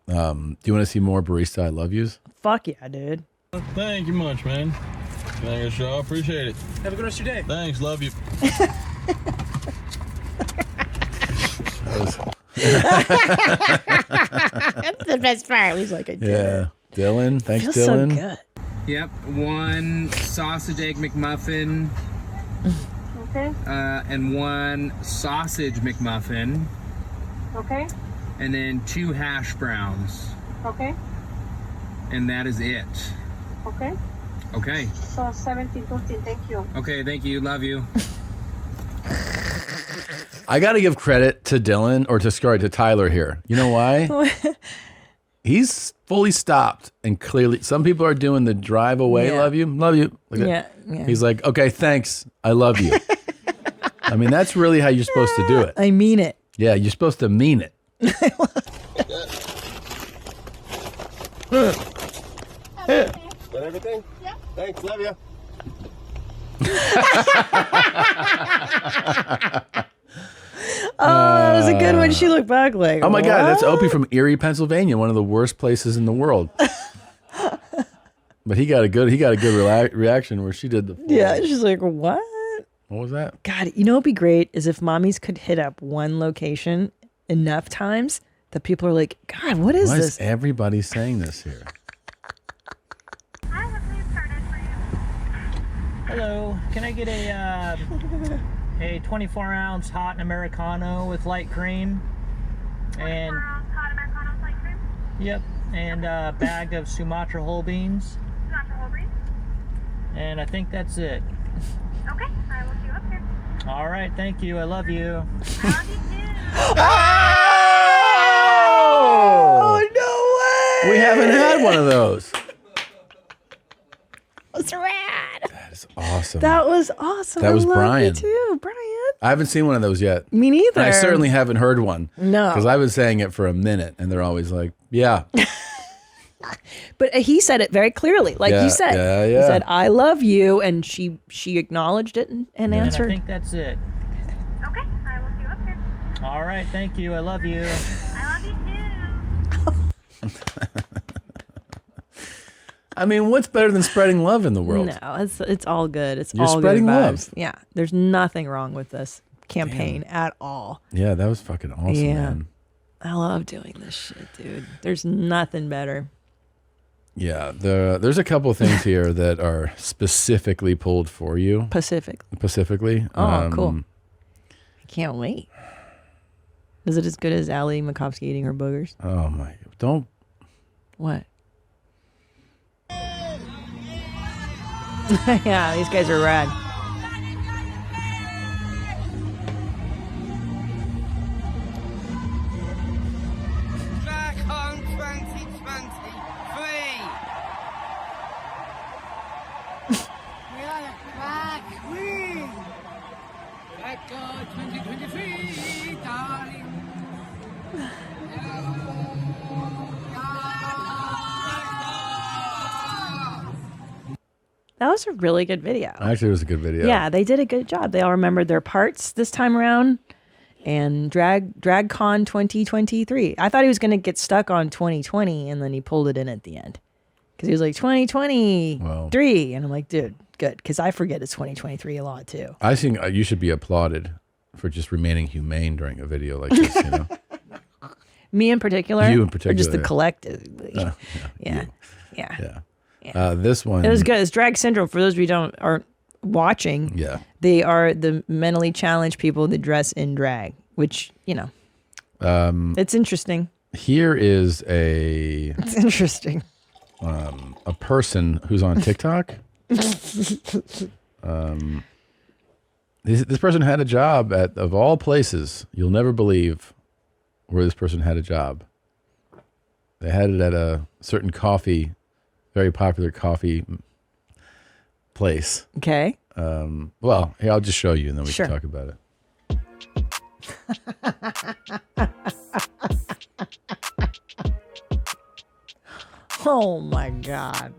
Do you want to see more Barista I Love Yous? Fuck yeah, dude. Thank you much, man. Thank you, show. Appreciate it. Have a good rest of your day. Thanks. Love you. That's the best part. He's like, I did Yeah. Dylan. Thanks, Feels Dylan. so good. Yep, one sausage egg McMuffin. Okay. And one sausage McMuffin. Okay. And then 2 hash browns. Okay. And that is it. Okay. Okay. So 17:15. Thank you. Okay, thank you. Love you. I got to give credit to Dylan to Tyler here. You know why? He's fully stopped and clearly some people are doing the drive away. Yeah. Love you. Like that. Yeah. He's like, okay, thanks. I love you. I mean, that's really how you're supposed to do it. I mean it. Yeah, you're supposed to mean it. Is that everything? Yeah. Thanks. Love you. Oh, that was a good one. She looked back like, oh my God, that's "What?" Opie from Erie, Pennsylvania, one of the worst places in the world. But he got a good reaction where she did the. Yeah, she's like, what? What was that? God, you know what'd be great is if mommies could hit up one location enough times that people are like, God, what is Why this? is everybody saying this here? Hello, can I get a 24-ounce hot Americano with light cream? And 24-ounce hot Americano with light cream? Yep, and a bag of Sumatra whole beans. Sumatra whole beans? And I think that's it. Okay, I will see you up here. All right, thank you. I love you. Oh, no way! We haven't had one of those. That's rad. That is awesome. That was awesome. That was I love Brian. You too, Brian. I haven't seen one of those yet. Me neither. And I certainly haven't heard one. No. Because I've been saying it for a minute, and they're always like, yeah. But he said it very clearly, like Yeah, you said. yeah, He yeah. said, "I love you," and she acknowledged it and And I answered. think that's it. Okay, I will see you up here. All right, thank you. I love you. I love you too. I mean, what's better than spreading love in the world? No, it's all good. It's You're all spreading good vibes. love. Yeah, there's nothing wrong with this campaign at all. Yeah, that was fucking awesome, Yeah. man. I love doing this shit, dude. There's nothing better. Yeah, there's a couple of things here that are specifically pulled for you. Specifically. Oh, cool. I can't wait. Is it as good as Allie Makovsky eating her boogers? Oh my! Don't. What? Yeah, these guys are rad. Back on 2023. We are back. Back on 2023, darling. That was a really good video. Actually, it was a good video. Yeah, they did a good job. They all remembered their parts this time around. And DragCon 2023. I thought he was going to get stuck on 2020, and then he pulled it in at the end. Because he was like 2023. And I'm like, dude, good. Because I forget it's 2023 a lot too. I think you should be applauded for just remaining humane during a video like this, you know? Me in particular? You in particular. Or just the yeah. collective? Yeah. Yeah. This one. It was good. It's drag syndrome. For those of you who aren't watching, Yeah. they are the mentally challenged people that dress in drag, which, you know, it's interesting. Here is a. It's interesting. A person who's on TikTok. This person had a job at, of all places, you'll never believe where this person had a job. They had it at a certain very popular coffee place. Okay. Well, here, I'll just show you and then we Sure. can talk about it. Oh my God.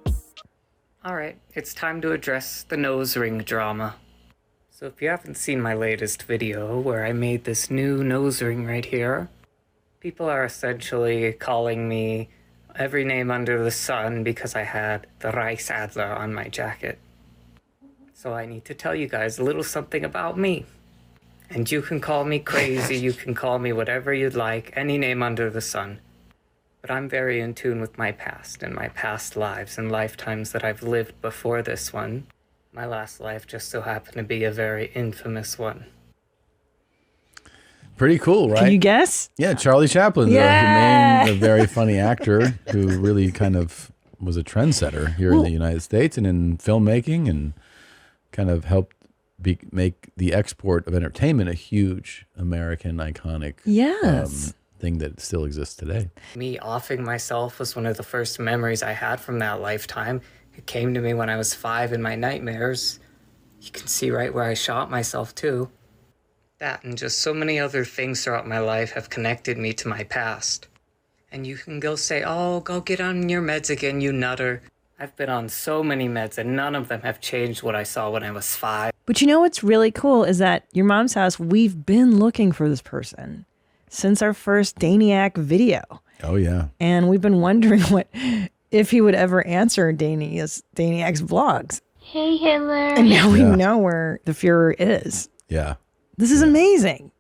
All right, it's time to address the nose ring drama. So if you haven't seen my latest video where I made this new nose ring right here, people are essentially calling me every name under the sun because I had the Reichsadler on my jacket. So I need to tell you guys a little something about me. And you can call me crazy, you can call me whatever you'd like, any name under the sun. But I'm very in tune with my past and my past lives and lifetimes that I've lived before this one. My last life just so happened to be a very infamous one. Pretty cool, right? Can you guess? Yeah, Charlie Chaplin, Yeah. a very funny actor who really kind of was a trendsetter here in the United States and in filmmaking, and kind of helped make the export of entertainment a huge American iconic Yes. thing that still exists today. Me offing myself was one of the first memories I had from that lifetime. It came to me when I was 5 in my nightmares. You can see right where I shot myself too. That and just so many other things throughout my life have connected me to my past. And you can go say, oh, go get on your meds again, you nutter. I've been on so many meds and none of them have changed what I saw when I was 5. But you know what's really cool is that your mom's house, we've been looking for this person since our first Daniac video. Oh, yeah. And we've been wondering if he would ever answer Daniac's vlogs. Hey, Hitler. And now we know where the Fuhrer is. Yeah. This is amazing.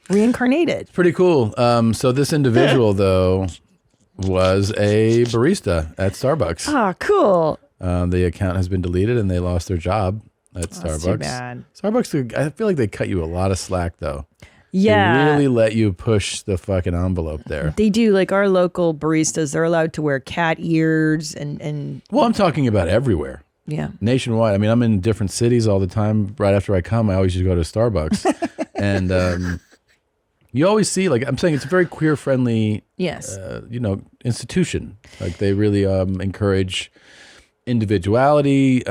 Reincarnated. Pretty cool. So this individual, though, was a barista at Starbucks. Oh, cool. The account has been deleted and they lost their job at Starbucks. That's too bad. Starbucks, I feel like they cut you a lot of slack, though. Yeah. They really let you push the fucking envelope there. They do. Like our local baristas, they're allowed to wear cat ears and Well, I'm talking about everywhere. Yeah. Nationwide. I mean, I'm in different cities all the time. Right after I come, I always just go to Starbucks. And you always see, like, I'm saying it's a very queer friendly, Yes. Institution. Like they really encourage individuality.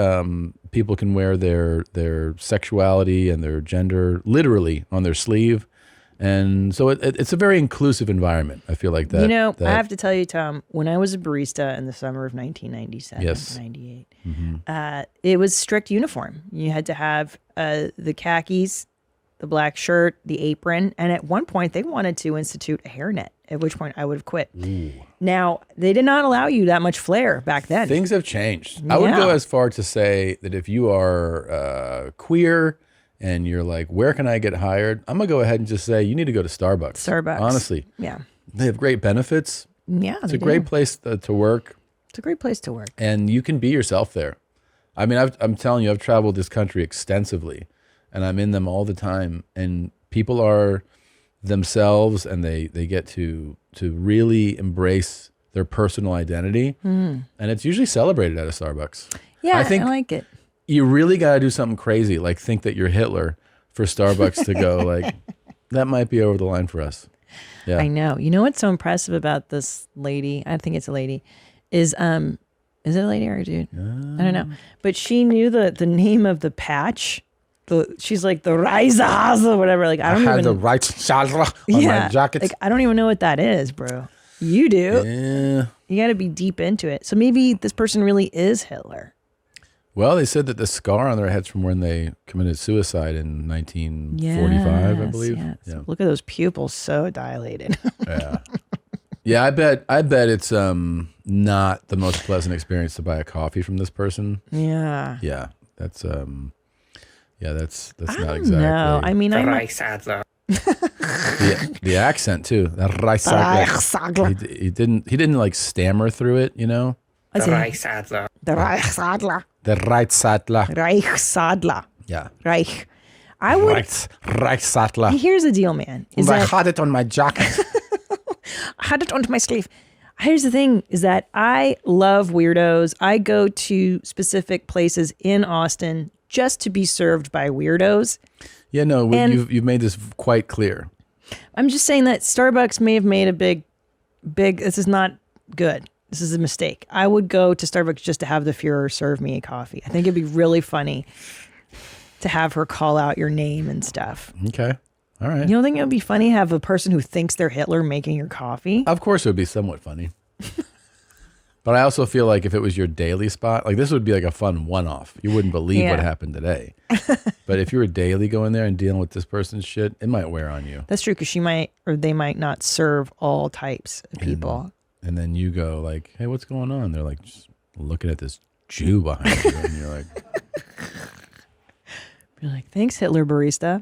People can wear their sexuality and their gender literally on their sleeve. And so it's a very inclusive environment. I feel like that. I have to tell you, Tom, when I was a barista in the summer of 1997, Yes. 98, Mm-hmm. it was strict uniform. You had to have the khakis, the black shirt, the apron. And at one point, they wanted to institute a hairnet, at which point I would have quit. Ooh. Now, they did not allow you that much flair back then. Things have changed. I would go as far to say that if you are queer and you're like, where can I get hired? I'm going to go ahead and just say, you need to go to Starbucks. Starbucks. Honestly. Yeah. They have great benefits. Yeah, It's they a great do. place to work. It's a great place to work. And you can be yourself there. I mean, I'm telling you, I've traveled this country extensively and I'm in them all the time. And people are themselves and they get to really embrace their personal identity. Mm. And it's usually celebrated at a Starbucks. Yeah, I think I like it. you really got to do something crazy, like think that you're Hitler for Starbucks to go like, that might be over the line for us. Yeah. I know. You know what's so impressive about this lady? I think it's a lady. Is it a lady or a dude? I don't know. But she knew the name of the patch. She's like the Reisehase or whatever. Like I don't had even. the right on my jacket. Like I don't even know what that is, bro. You do. Yeah. You got to be deep into it. So maybe this person really is Hitler. Well, they said that the scar on their head's from when they committed suicide in 1945, I Yes, believe. yes. Yeah. Look at those pupils, so dilated. Yeah. Yeah, I bet it's not the most pleasant experience to buy a coffee from this person. Yeah. Yeah, that's not exactly. No, I mean, the accent too. Reichsadler. He didn't like stammer through it, you know. The Reichsadler. The Reichsadler. The Reichsadler. Reichsadler. Yeah. Reich. I would. Reichsadler. Here's the deal, man. I had it on my jacket. I had it onto my sleeve. Here's the thing: is that I love weirdos. I go to specific places in Austin just to be served by weirdos. Yeah, no, And- you've made this quite clear. I'm just saying that Starbucks may have made a big. This is not good. This is a mistake. I would go to Starbucks just to have the Fuhrer serve me a coffee. I think it'd be really funny to have her call out your name and stuff. Okay. All right. You don't think it would be funny to have a person who thinks they're Hitler making your coffee? Of course, it would be somewhat funny. But I also feel like if it was your daily spot, like this would be like a fun one-off. You wouldn't believe what Yeah. happened today. But if you were daily going there and dealing with this person's shit, it might wear on you. That's true, because they might not serve all types of people. And then you go like, "Hey, what's going on?" They're like, "Just looking at this Jew behind you," and you're like, You're like, "Thanks, Hitler Barista."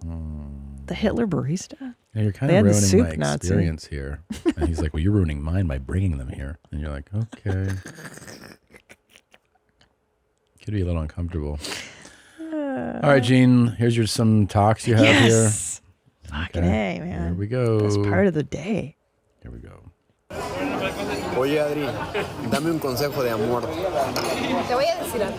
The Hitler Barista? "Yeah, you're kind They of had the ruining soup my Nazi. experience here." And he's like, "Well, you're ruining mine by bringing them here." And you're like, "Okay." Could be a little uncomfortable. All right, Gene. Here's some talks you have Yes. here. Fucking A, man. Here we go. That's part of the day. Here we go. Oye, Adri, dame un consejo de amor. Te voy a decir algo.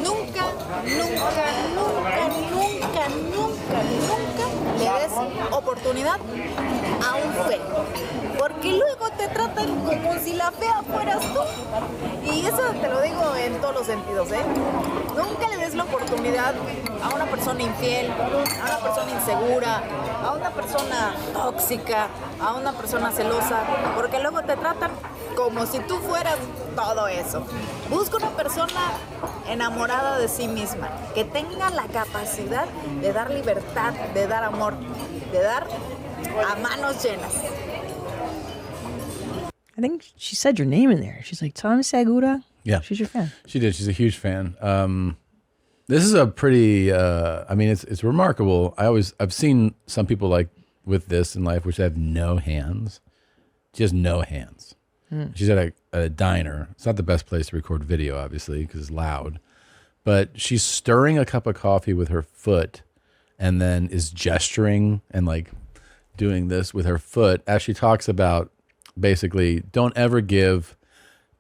Nunca, nunca, nunca, nunca, nunca, nunca le des oportunidad a un feo. Porque luego te tratan como si la fea fueras tú. Y eso te lo digo en todos los sentidos, ¿eh? Nunca le des la oportunidad a una persona infiel, a una persona insegura, a una persona tóxica, a una persona celosa, porque luego te tratan como si tú fueras todo eso. Busca una persona enamorada de sí misma, que tenga la capacidad de dar libertad, de dar amor, de dar a manos llenas. I think she said your name in there. She's like, Tom Segura? Yeah. She's your fan. She did. She's a huge fan. This is a pretty, I mean, it's remarkable. I've seen some people like with this in life, which have no hands. She has no hands. She's at a diner. It's not the best place to record video, obviously, because it's loud. But she's stirring a cup of coffee with her foot and then is gesturing and like doing this with her foot as she talks about basically don't ever give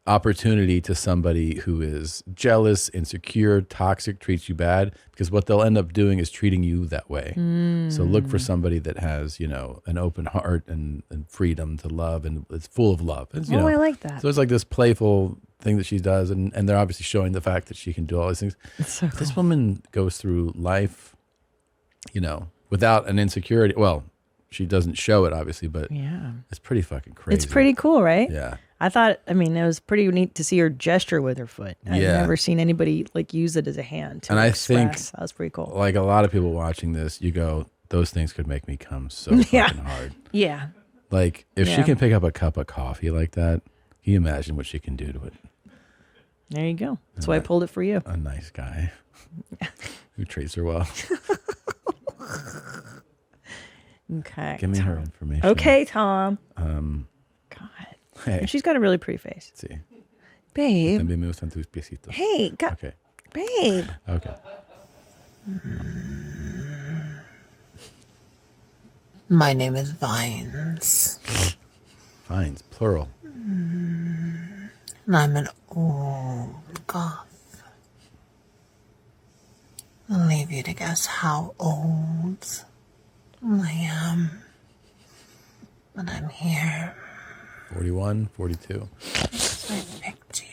opportunity to somebody who is jealous, insecure, toxic, treats you bad, because what they'll end up doing is treating you that way. So look for somebody that has, you know, an open heart and freedom to love, and it's full of love. It's, you know, I like that. So it's like this playful thing that she does, and they're obviously showing the fact that she can do all these things. So This woman goes through life, you know, without an insecurity. Well, she doesn't show it, obviously, but yeah, it's pretty fucking crazy. It's pretty cool, right? Yeah. I thought, I mean, it was pretty neat to see her gesture with her foot. I've Yeah. never seen anybody like use it as a hand to And I express. think That was pretty cool. Like a lot of people watching this, you go, those things could make me come so Yeah. fucking hard. Yeah. Like if she Yeah. can pick up a cup of coffee like that, can you imagine what she can do to it? There you go. That's why I pulled it for you. A nice guy who treats her well. Okay. Give me her Tom. information. Okay, Tom. God. Hey. And she's got a really pretty face. Sí. Babe. También me gustan tus piecitos. Hey, Okay. babe. Okay. My name is Vines. Vines, plural. And I'm an old goth. I'll leave you to guess how old I am. But I'm here. 41, 42. I picked you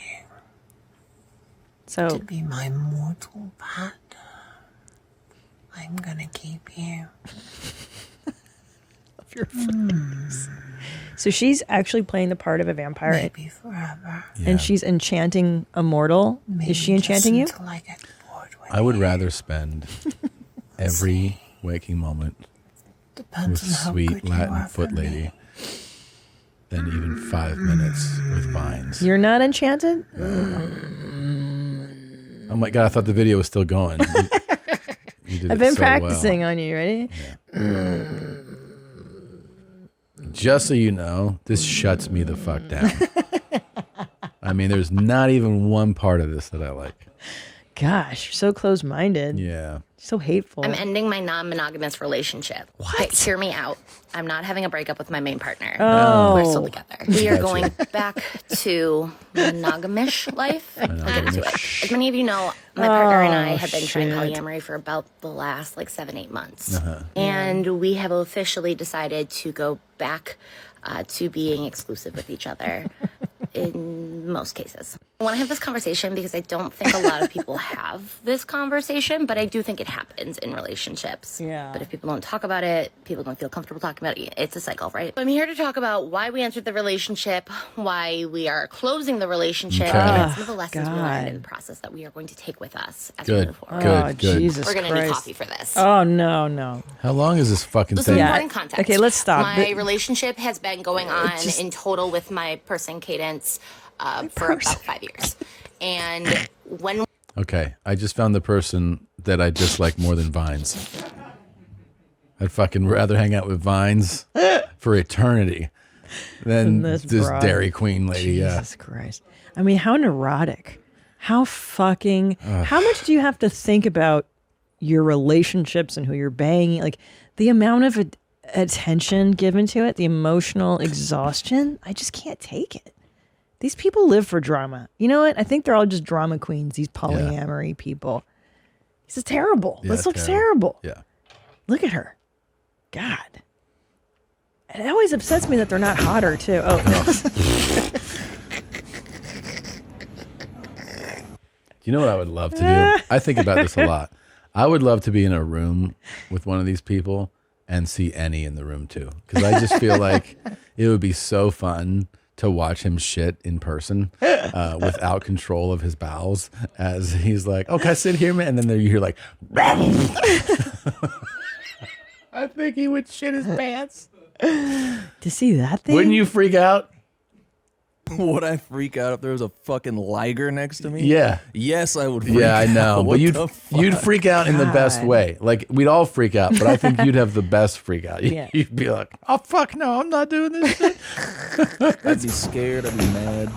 So to be my mortal partner. I'm gonna keep you. Love your face. So she's actually playing the part of a vampire. Maybe forever. And she's enchanting a mortal. Is she enchanting you? Until I get bored with I would rather spend every waking moment Depends with on how sweet good you Latin are foot for lady than even 5 minutes with vines. You're not enchanted? Oh my God, I thought the video was still going. You did I've it been so practicing well. on you. Ready? Just so you know, this shuts me the fuck down. I mean, there's not even one part of this that I like. Gosh, you're so close-minded. Yeah. So hateful. I'm ending my non-monogamous relationship. What? But hear me out. I'm not having a breakup with my main partner. Oh. We're still together. We are Gotcha. going back to monogamish life. We'll get into it. As many of you know, my partner and I have been trying shit. polyamory for about the last 7-8 months. Uh-huh. And we have officially decided to go back to being exclusive with each other in most cases. I want to have this conversation because I don't think a lot of people have this conversation, but I do think it happens in relationships. Yeah. But if people don't talk about it, people don't feel comfortable talking about it. It's a cycle, right? I'm here to talk about why we entered the relationship, why we are closing the relationship, Okay. and some of the lessons we learned in God. the process that we are going to take with us as Good, we move forward. good, good. Jesus We're going to need Christ. coffee for this. Oh, no. How long is this fucking This is thing? important context. Okay, let's stop. My relationship has been going on just- in total with my person Cadence for about 5 years. And when Okay, I just found the person that I dislike more than Vines. I'd fucking rather hang out with Vines for eternity than this this broad. Dairy Queen lady. Jesus Christ. I mean, how neurotic. How fucking. How much do you have to think about your relationships and who you're banging? Like the amount of attention given to it, the emotional exhaustion. I just can't take it. These people live for drama. You know what? I think they're all just drama queens, these polyamory people. This is terrible. Yeah, this looks terrible. Yeah. Look at her. God. And it always upsets me that they're not hotter, too. Oh, You know what I would love to do? I think about this a lot. I would love to be in a room with one of these people and see Annie in the room too. Because I just feel like it would be so fun to watch him shit in person without control of his bowels as he's like, oh, can I sit here, man? And then you hear like, I think he would shit his pants. To see that thing? Wouldn't you freak out? Would I freak out if there was a fucking liger next to me? Yeah. Yes, I would freak Yeah, I know. out. But What you'd the fuck? you'd freak out in the best God. way. Like we'd all freak out, but I think you'd have the best freak out. Yeah. You'd be like, oh fuck no, I'm not doing this shit. I'd be scared. I'd be mad.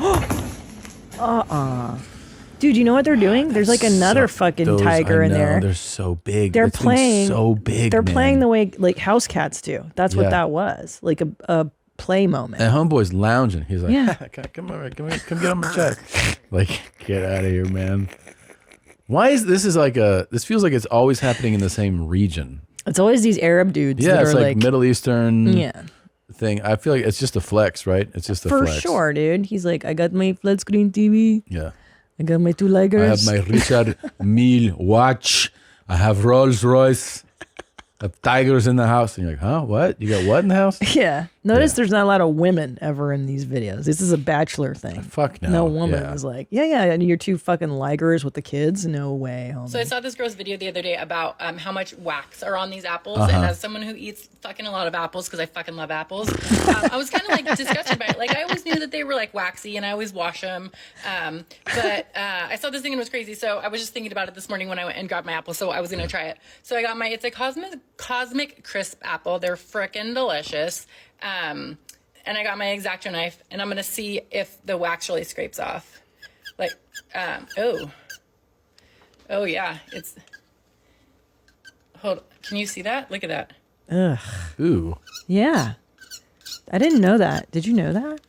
Dude, you know what they're doing? There's like another fucking Those, tiger I in know, there. They're so big. They're That thing's playing so big. They're man. playing the way like house cats do. That's Yeah. what that was. Like a play moment. And homeboy's lounging. He's like, Yeah. come over, come get on my chest. Like, get out of here, man. Why is this is like this feels like it's always happening in the same region. It's always these Arab dudes Yeah, that it's are like Middle Eastern Yeah. thing. I feel like it's just a flex, right? It's just a for flex. sure, dude. He's like, I got my flat screen TV. Yeah. I got my 2 I have ligers. my Richard Mille watch. I have Rolls Royce. I have tigers in the house. And you're like, huh? What? You got what in the house? Yeah. Notice there's not a lot of women ever in these videos. This is a bachelor thing. Fuck no. No woman Yeah. is like, yeah, and you're 2 fucking ligers with the kids. No way, homie. So I saw this girl's video the other day about how much wax are on these apples, Uh-huh. and as someone who eats fucking a lot of apples because I fucking love apples, I was kind of like disgusted by it. Like I always knew that they were like waxy, and I always wash them. But I saw this thing and it was crazy. So I was just thinking about it this morning when I went and grabbed my apple. So I was gonna try it. So I got it's a cosmic crisp apple. They're frickin' delicious. And I got my X-Acto knife, and I'm gonna see if the wax really scrapes off. Like, oh yeah, it's. Can you see that? Look at that. Ugh. Ooh. Yeah. I didn't know that. Did you know that?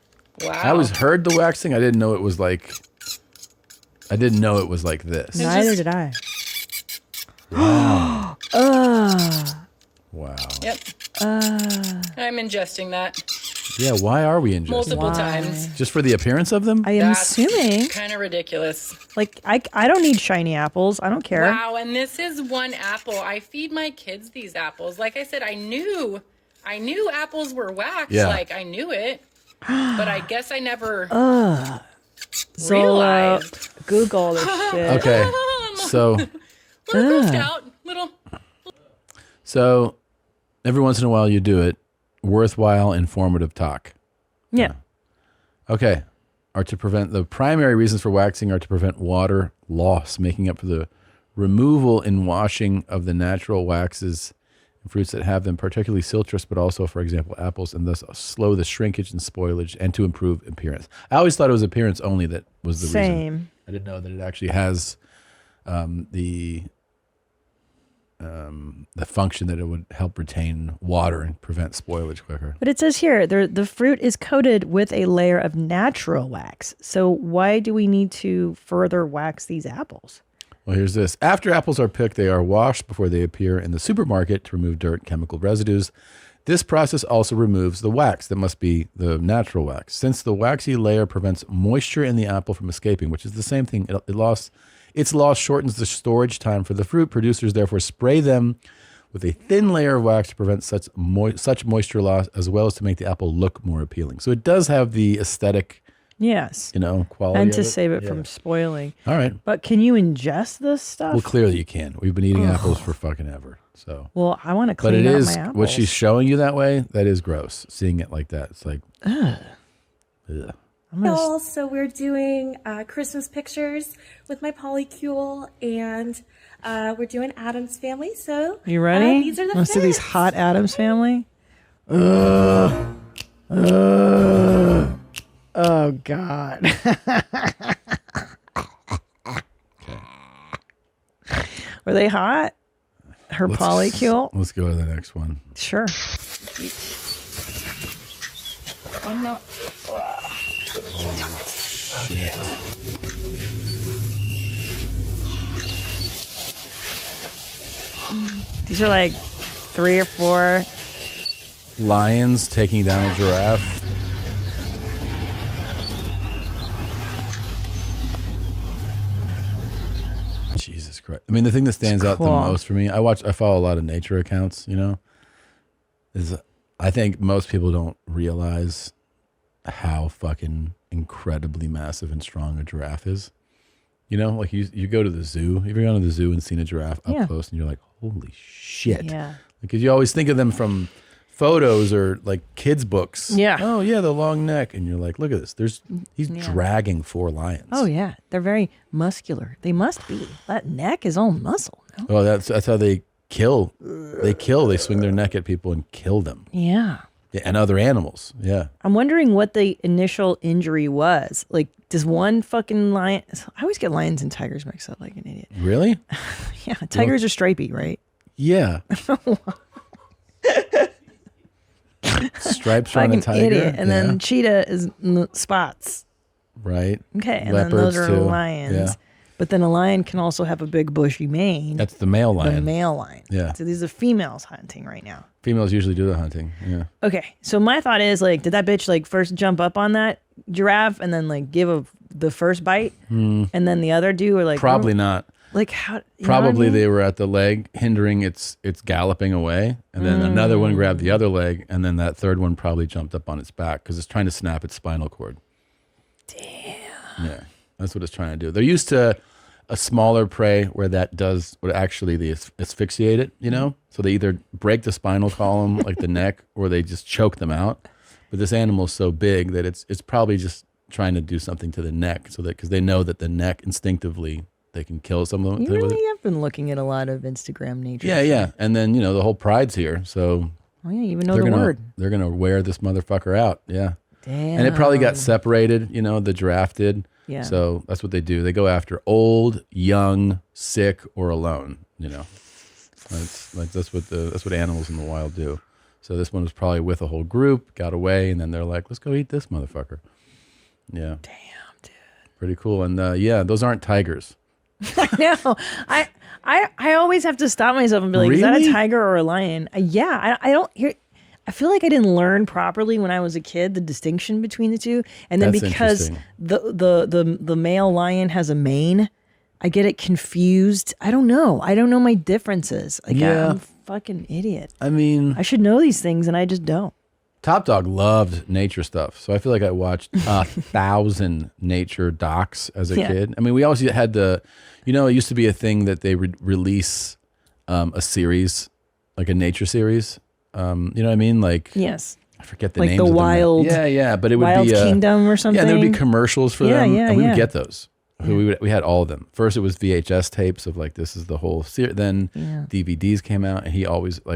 Wow. I always heard the waxing. I didn't know it was like. I didn't know it was like this. Neither did I. Wow. Wow. Yep. I'm ingesting that. Yeah. Why are we ingesting? Multiple times. Just for the appearance of them? I am assuming. Kind of ridiculous. Like, I don't need shiny apples. I don't care. Wow, and this is one apple. I feed my kids these apples. Like I said, I knew apples were wax. Yeah. Like I knew it, but I guess I never Ugh. Zola, realized. Google this shit. Okay. So. Little Girl Scout, little. So, every once in a while you do it. Worthwhile, informative talk. Yeah. Okay. The primary reasons for waxing are to prevent water loss, making up for the removal and washing of the natural waxes and fruits that have them, particularly citrus, but also, for example, apples, and thus slow the shrinkage and spoilage and to improve appearance. I always thought it was appearance only that was the reason. Same. I didn't know that it actually has the function that it would help retain water and prevent spoilage quicker. But it says here, the fruit is coated with a layer of natural wax. So why do we need to further wax these apples? Well, here's this. After apples are picked, they are washed before they appear in the supermarket to remove dirt and chemical residues. This process also removes the wax that must be the natural wax. Since the waxy layer prevents moisture in the apple from escaping, which is the same thing, its loss shortens the storage time for the fruit. Producers therefore spray them with a thin layer of wax to prevent such moisture loss, as well as to make the apple look more appealing. So it does have the aesthetic, yes, quality, and to of it. save it Yeah. from spoiling. All right. But can you ingest this stuff? Well, clearly you can. We've been eating Ugh. apples for fucking ever. So. Well, I want to But clean it out is my apples. what she's showing you that way. That is gross. Seeing it like that, it's like, Ugh. ugh. Y'all, so we're doing Christmas pictures with my polycule, and we're doing Adam's family. So You ready? these are the Let's do these fits. hot Adams family. Oh God. Were they hot? Her polycule? Let's go to the next one. Sure. I'm not. These are like 3 or 4. Lions taking down a giraffe. Jesus Christ. I mean, the thing that stands out the cool. most for me, I follow a lot of nature accounts, is I think most people don't realize how fucking incredibly massive and strong a giraffe is. Like you go to the zoo. Have you ever gone to the zoo and seen a giraffe up Yeah. close and you're like, holy shit. Yeah. Because you always think of them from photos or like kids' books. Yeah. Oh, yeah, the long neck. And you're like, look at this. He's dragging 4 lions. Oh yeah, they're very muscular. They must be. That neck is all muscle. No? Oh, that's how they kill. They swing their neck at people and kill them. Yeah. Yeah, and other animals. Yeah. I'm wondering what the initial injury was. Like, does one fucking lion? I always get lions and tigers mixed up like an idiot. Really? Yeah, tigers are stripy, right? Yeah. Stripes on a Fucking tiger. idiot. And yeah. then cheetah is spots. Right. Okay, and then those are too. lions. Yeah. But then a lion can also have a big bushy mane. That's the male lion. The male lion. Yeah. So these are females hunting right now. Females usually do the hunting. Yeah. Okay, so my thought is like, did that bitch like first jump up on that giraffe and then like give the first bite, and then the other do, or like Probably not. Like how? You know what I Probably mean? they were at the leg, hindering its galloping away, and then another one grabbed the other leg, and then that third one probably jumped up on its back because it's trying to snap its spinal cord. Damn. Yeah, that's what it's trying to do. They're used to a smaller prey where that does what actually they asphyxiate it, So they either break the spinal column, like the neck, or they just choke them out. But this animal's so big that it's probably just trying to do something to the neck, so that because they know that the neck instinctively they can kill someone. You really have been looking at a lot of Instagram nature. Yeah, yeah. And then, the whole pride's here. So Oh yeah, you even know the word. They're going to wear this motherfucker out. Yeah. Damn. And it probably got separated, the giraffe did. Yeah. So that's what they do. They go after old, young, sick, or alone, That's what animals in the wild do. So this one was probably with a whole group, got away, and then they're like, let's go eat this motherfucker. Yeah. Damn, dude. Pretty cool. And yeah, those aren't tigers. No, I always have to stop myself and be like, is that Really? a tiger or a lion? Yeah, I don't hear. I feel like I didn't learn properly when I was a kid the distinction between the two, and then That's because interesting. the male lion has a mane, I get it confused. I don't know my differences. Like Yeah. I'm a fucking idiot. I mean, I should know these things, and I just don't. Top Dog loved nature stuff, so I feel like I watched 1,000 nature docs as a Yeah. kid. I mean, we always had it used to be a thing that they would release a series, like a nature series. You know what I mean? Like, Yes. I forget the Like names the of them now. Wild- Yeah, but it would Wild be Kingdom or Yeah, and there would be something? commercials for Yeah, them. yeah, and we yeah. would get those. So we had all of them. First, it was VHS tapes of like this is the whole series. Then Yeah. DVDs came out, and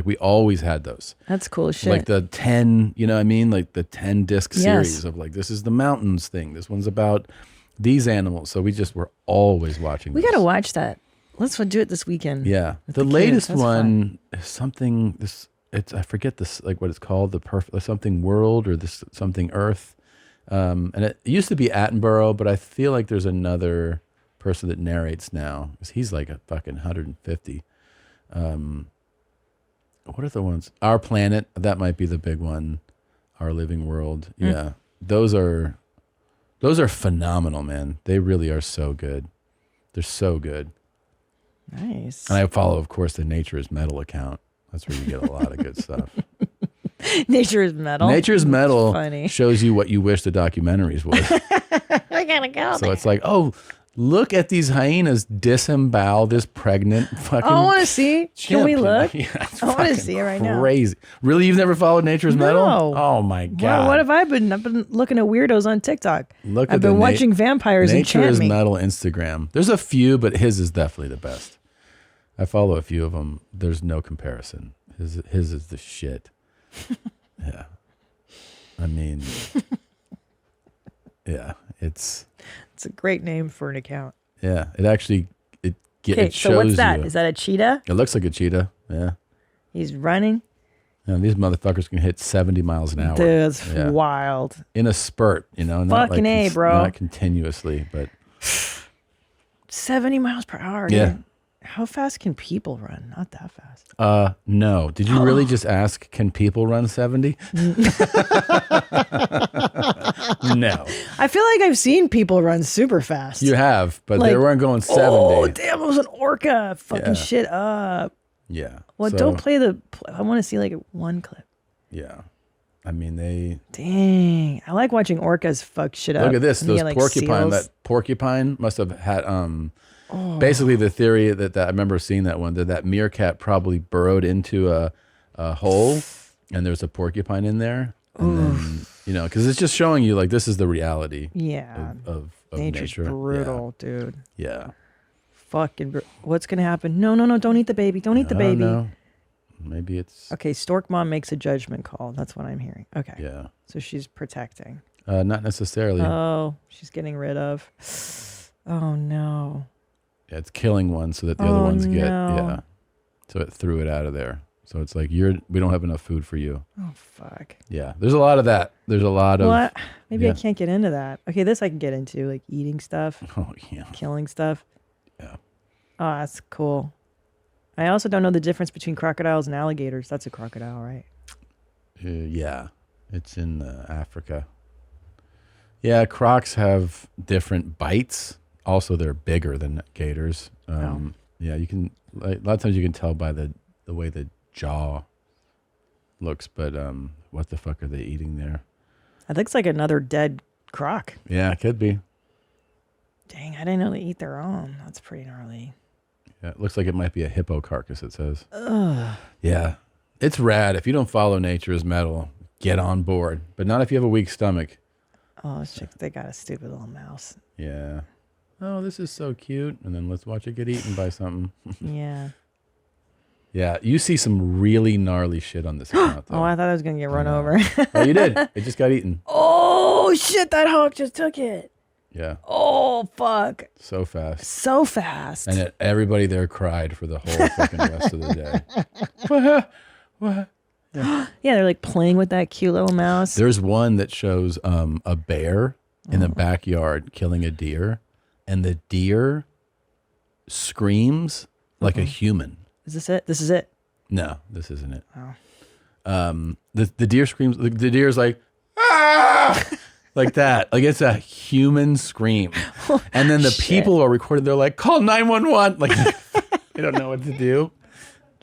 we always had those. That's cool as shit. Like the 10, you know what I mean? Like the 10 disc Yes. series of like this is the mountains thing. This one's about these animals. So we just were always watching. We those. got to watch that. Let's do it this weekend. Yeah, with the kids. latest That's one is something. I forget this like what it's called. The perfect something world or this something Earth, and it used to be Attenborough, but I feel like there's another person that narrates now because he's like a fucking 150. What are the ones? Our Planet, that might be the big one. Our Living World, yeah, those are phenomenal, man. They really are so good. They're so good. Nice. And I follow, of course, the Nature is Metal account. That's where you get a lot of good stuff. Nature is Metal. Nature is Metal Funny. shows you what you wish the documentaries would. I gotta go. So it's like, oh, look at these hyenas disembowel this pregnant fucking. I want to see. Can we chimp. look? Yeah, it's I want to fucking see it right now. Crazy. Really, you've never followed Nature's Metal? No. Oh my god. What have I been? I've been looking at weirdos on TikTok. Look I've at been the watching vampires Nature enchant is me. Metal Instagram. There's a few, but his is definitely the best. I follow a few of them. There's no comparison. His is the shit. Yeah. I mean, yeah, it's a great name for an account. yeah. It actually it Okay, shows so what's that? you. Is that a cheetah? It looks like a cheetah. Yeah. He's running. And these motherfuckers can hit 70 miles an hour. Dude, that's wild. In a spurt, not Fucking A, bro. Not continuously, but 70 miles per hour. Yeah. Dude. How fast can people run? Not that fast. no. Did you really just ask, can people run 70? No. I feel like I've seen people run super fast. You have, but Like, they weren't going 70. Oh, damn, it was an orca. Fucking Yeah. shit up. Yeah. Well, So, don't play I want to see like one clip. Yeah. I mean, they Dang. I like watching orcas fuck shit up. look at this. And you Those get, like, porcupine. seals. That porcupine must have had Oh. basically the theory that I remember seeing that one that meerkat probably burrowed into a hole and there's a porcupine in there, and then because it's just showing you like this is the reality. Yeah. Of Nature's nature. brutal, dude. Yeah. Fucking what's gonna happen? No, don't eat the baby. Don't eat the I baby. don't know. Maybe it's Okay, stork mom makes a judgment call. That's what I'm hearing. Okay. Yeah. So she's protecting. Not necessarily. Oh, she's getting rid of. Oh no. Yeah, it's killing one so that the other Oh, ones get no. yeah. So it threw it out of there. So it's like we don't have enough food for you. Oh fuck. Yeah. There's a lot of that. There's a lot of Well, maybe I yeah. can't get into that. Okay, this I can get into, like eating stuff. Oh yeah. Killing stuff. Yeah. Oh, that's cool. I also don't know the difference between crocodiles and alligators. That's a crocodile, right? Yeah. It's in Africa. Yeah, crocs have different bites. Also, they're bigger than gators. Yeah, you can a lot of times you can tell by the way the jaw looks, but what the fuck are they eating there? That looks like another dead croc. Yeah, it could be. Dang, I didn't know they eat their own. That's pretty gnarly. Yeah, it looks like it might be a hippo carcass, it says. Ugh. Yeah. It's rad. If you don't follow Nature is Metal, get on board. But not if you have a weak stomach. Oh, they got a stupid little mouse. Yeah. Oh, this is so cute. And then let's watch it get eaten by something. Yeah. Yeah, you see some really gnarly shit on this account, though. Oh, I thought I was going to get run over. Oh, you did. It just got eaten. Oh, shit, that hawk just took it. Yeah. Oh, fuck. So fast. So fast. And everybody there cried for the whole fucking rest of the day. What? Yeah. Yeah, they're like playing with that cute little mouse. There's one that shows a bear in the backyard killing a deer, and the deer screams like a human. Is this it? This is it. No, this isn't it. Oh. The deer screams. The deer's like, ah! Like that. Like it's a human scream. And then the people are recording. They're like, call 911. Like they don't know what to do.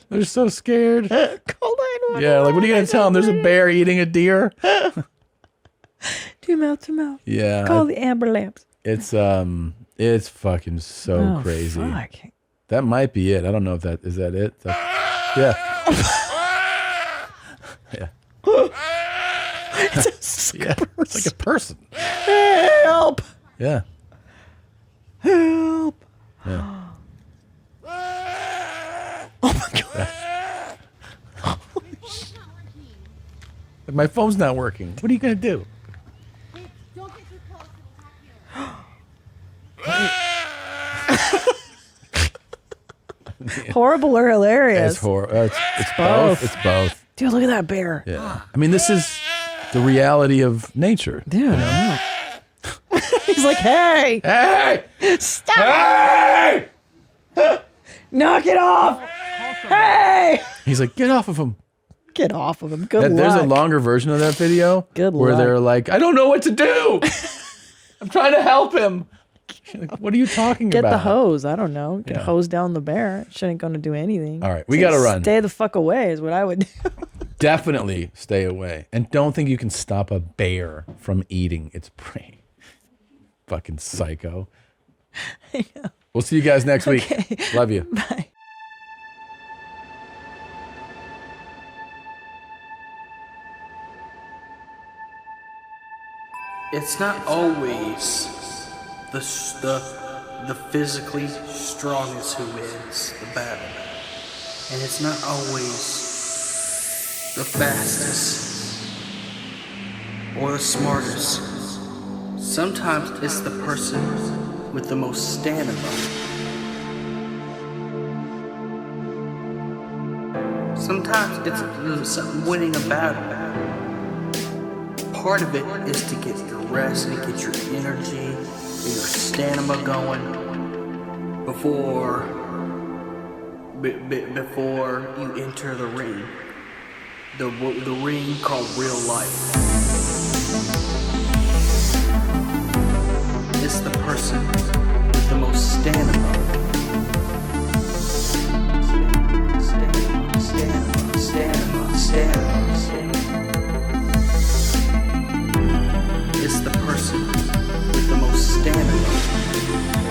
They're so scared. Call 911. Yeah, like what are you gonna tell them? There's a bear eating a deer. To mouth. Yeah. Call the amber lamps. It's fucking so Oh, crazy. fuck. That might be it. I don't know if is that it. Yeah. Yeah. Yeah, it's like a person. Help! Yeah. Help! Yeah. Oh my god. My phone's not working. What are you gonna do? Horrible or hilarious? It's it's both. It's both. Dude, look at that bear. Yeah. I mean, this is the reality of nature. Dude. You know? He's like, hey! Hey! Stop! Hey! Knock it off! Hey! He's like, get off of him. Get off of him. Good luck. There's a longer version of that video where luck. they're like, I don't know what to do. I'm trying to help him. Like, what are you talking Get about? the hose. I don't know. Get Yeah. hose down the bear. It shouldn't going to do anything. All right, we gotta run. Stay the fuck away is what I would do. Definitely stay away. And don't think you can stop a bear from eating its prey. Fucking psycho. I know. We'll see you guys next week. Okay. Love you. Bye. It's not always the physically strongest who wins the battle. And it's not always the fastest or the smartest. Sometimes it's the person with the most stamina. Sometimes it's winning a battle. Part of it is to get your rest and get your energy and your stamina going before you enter the ring. The ring called real life. It's the person with the most stamina. Stamina. It's the person with the most stamina.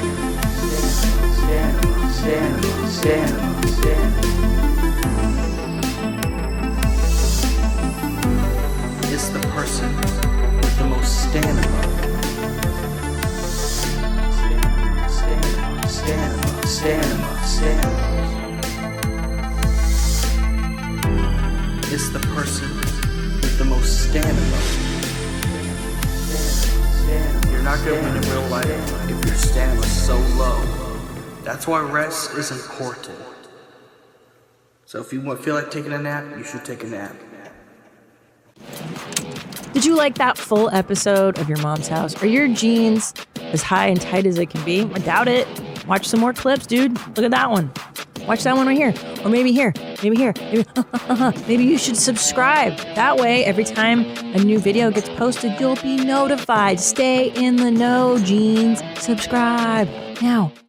It's the person with the most stamina. Stamina. It's the person with the most stamina. You're not gonna win in real life if your stamina's so low. That's why rest is important. So if you feel like taking a nap, you should take a nap. Did you like that full episode of Your Mom's House? Are your jeans as high and tight as it can be? I doubt it. Watch some more clips, dude. Look at that one. Watch that one right here. Or maybe here. Maybe here. Maybe you should subscribe. That way, every time a new video gets posted, you'll be notified. Stay in the know, jeans. Subscribe now.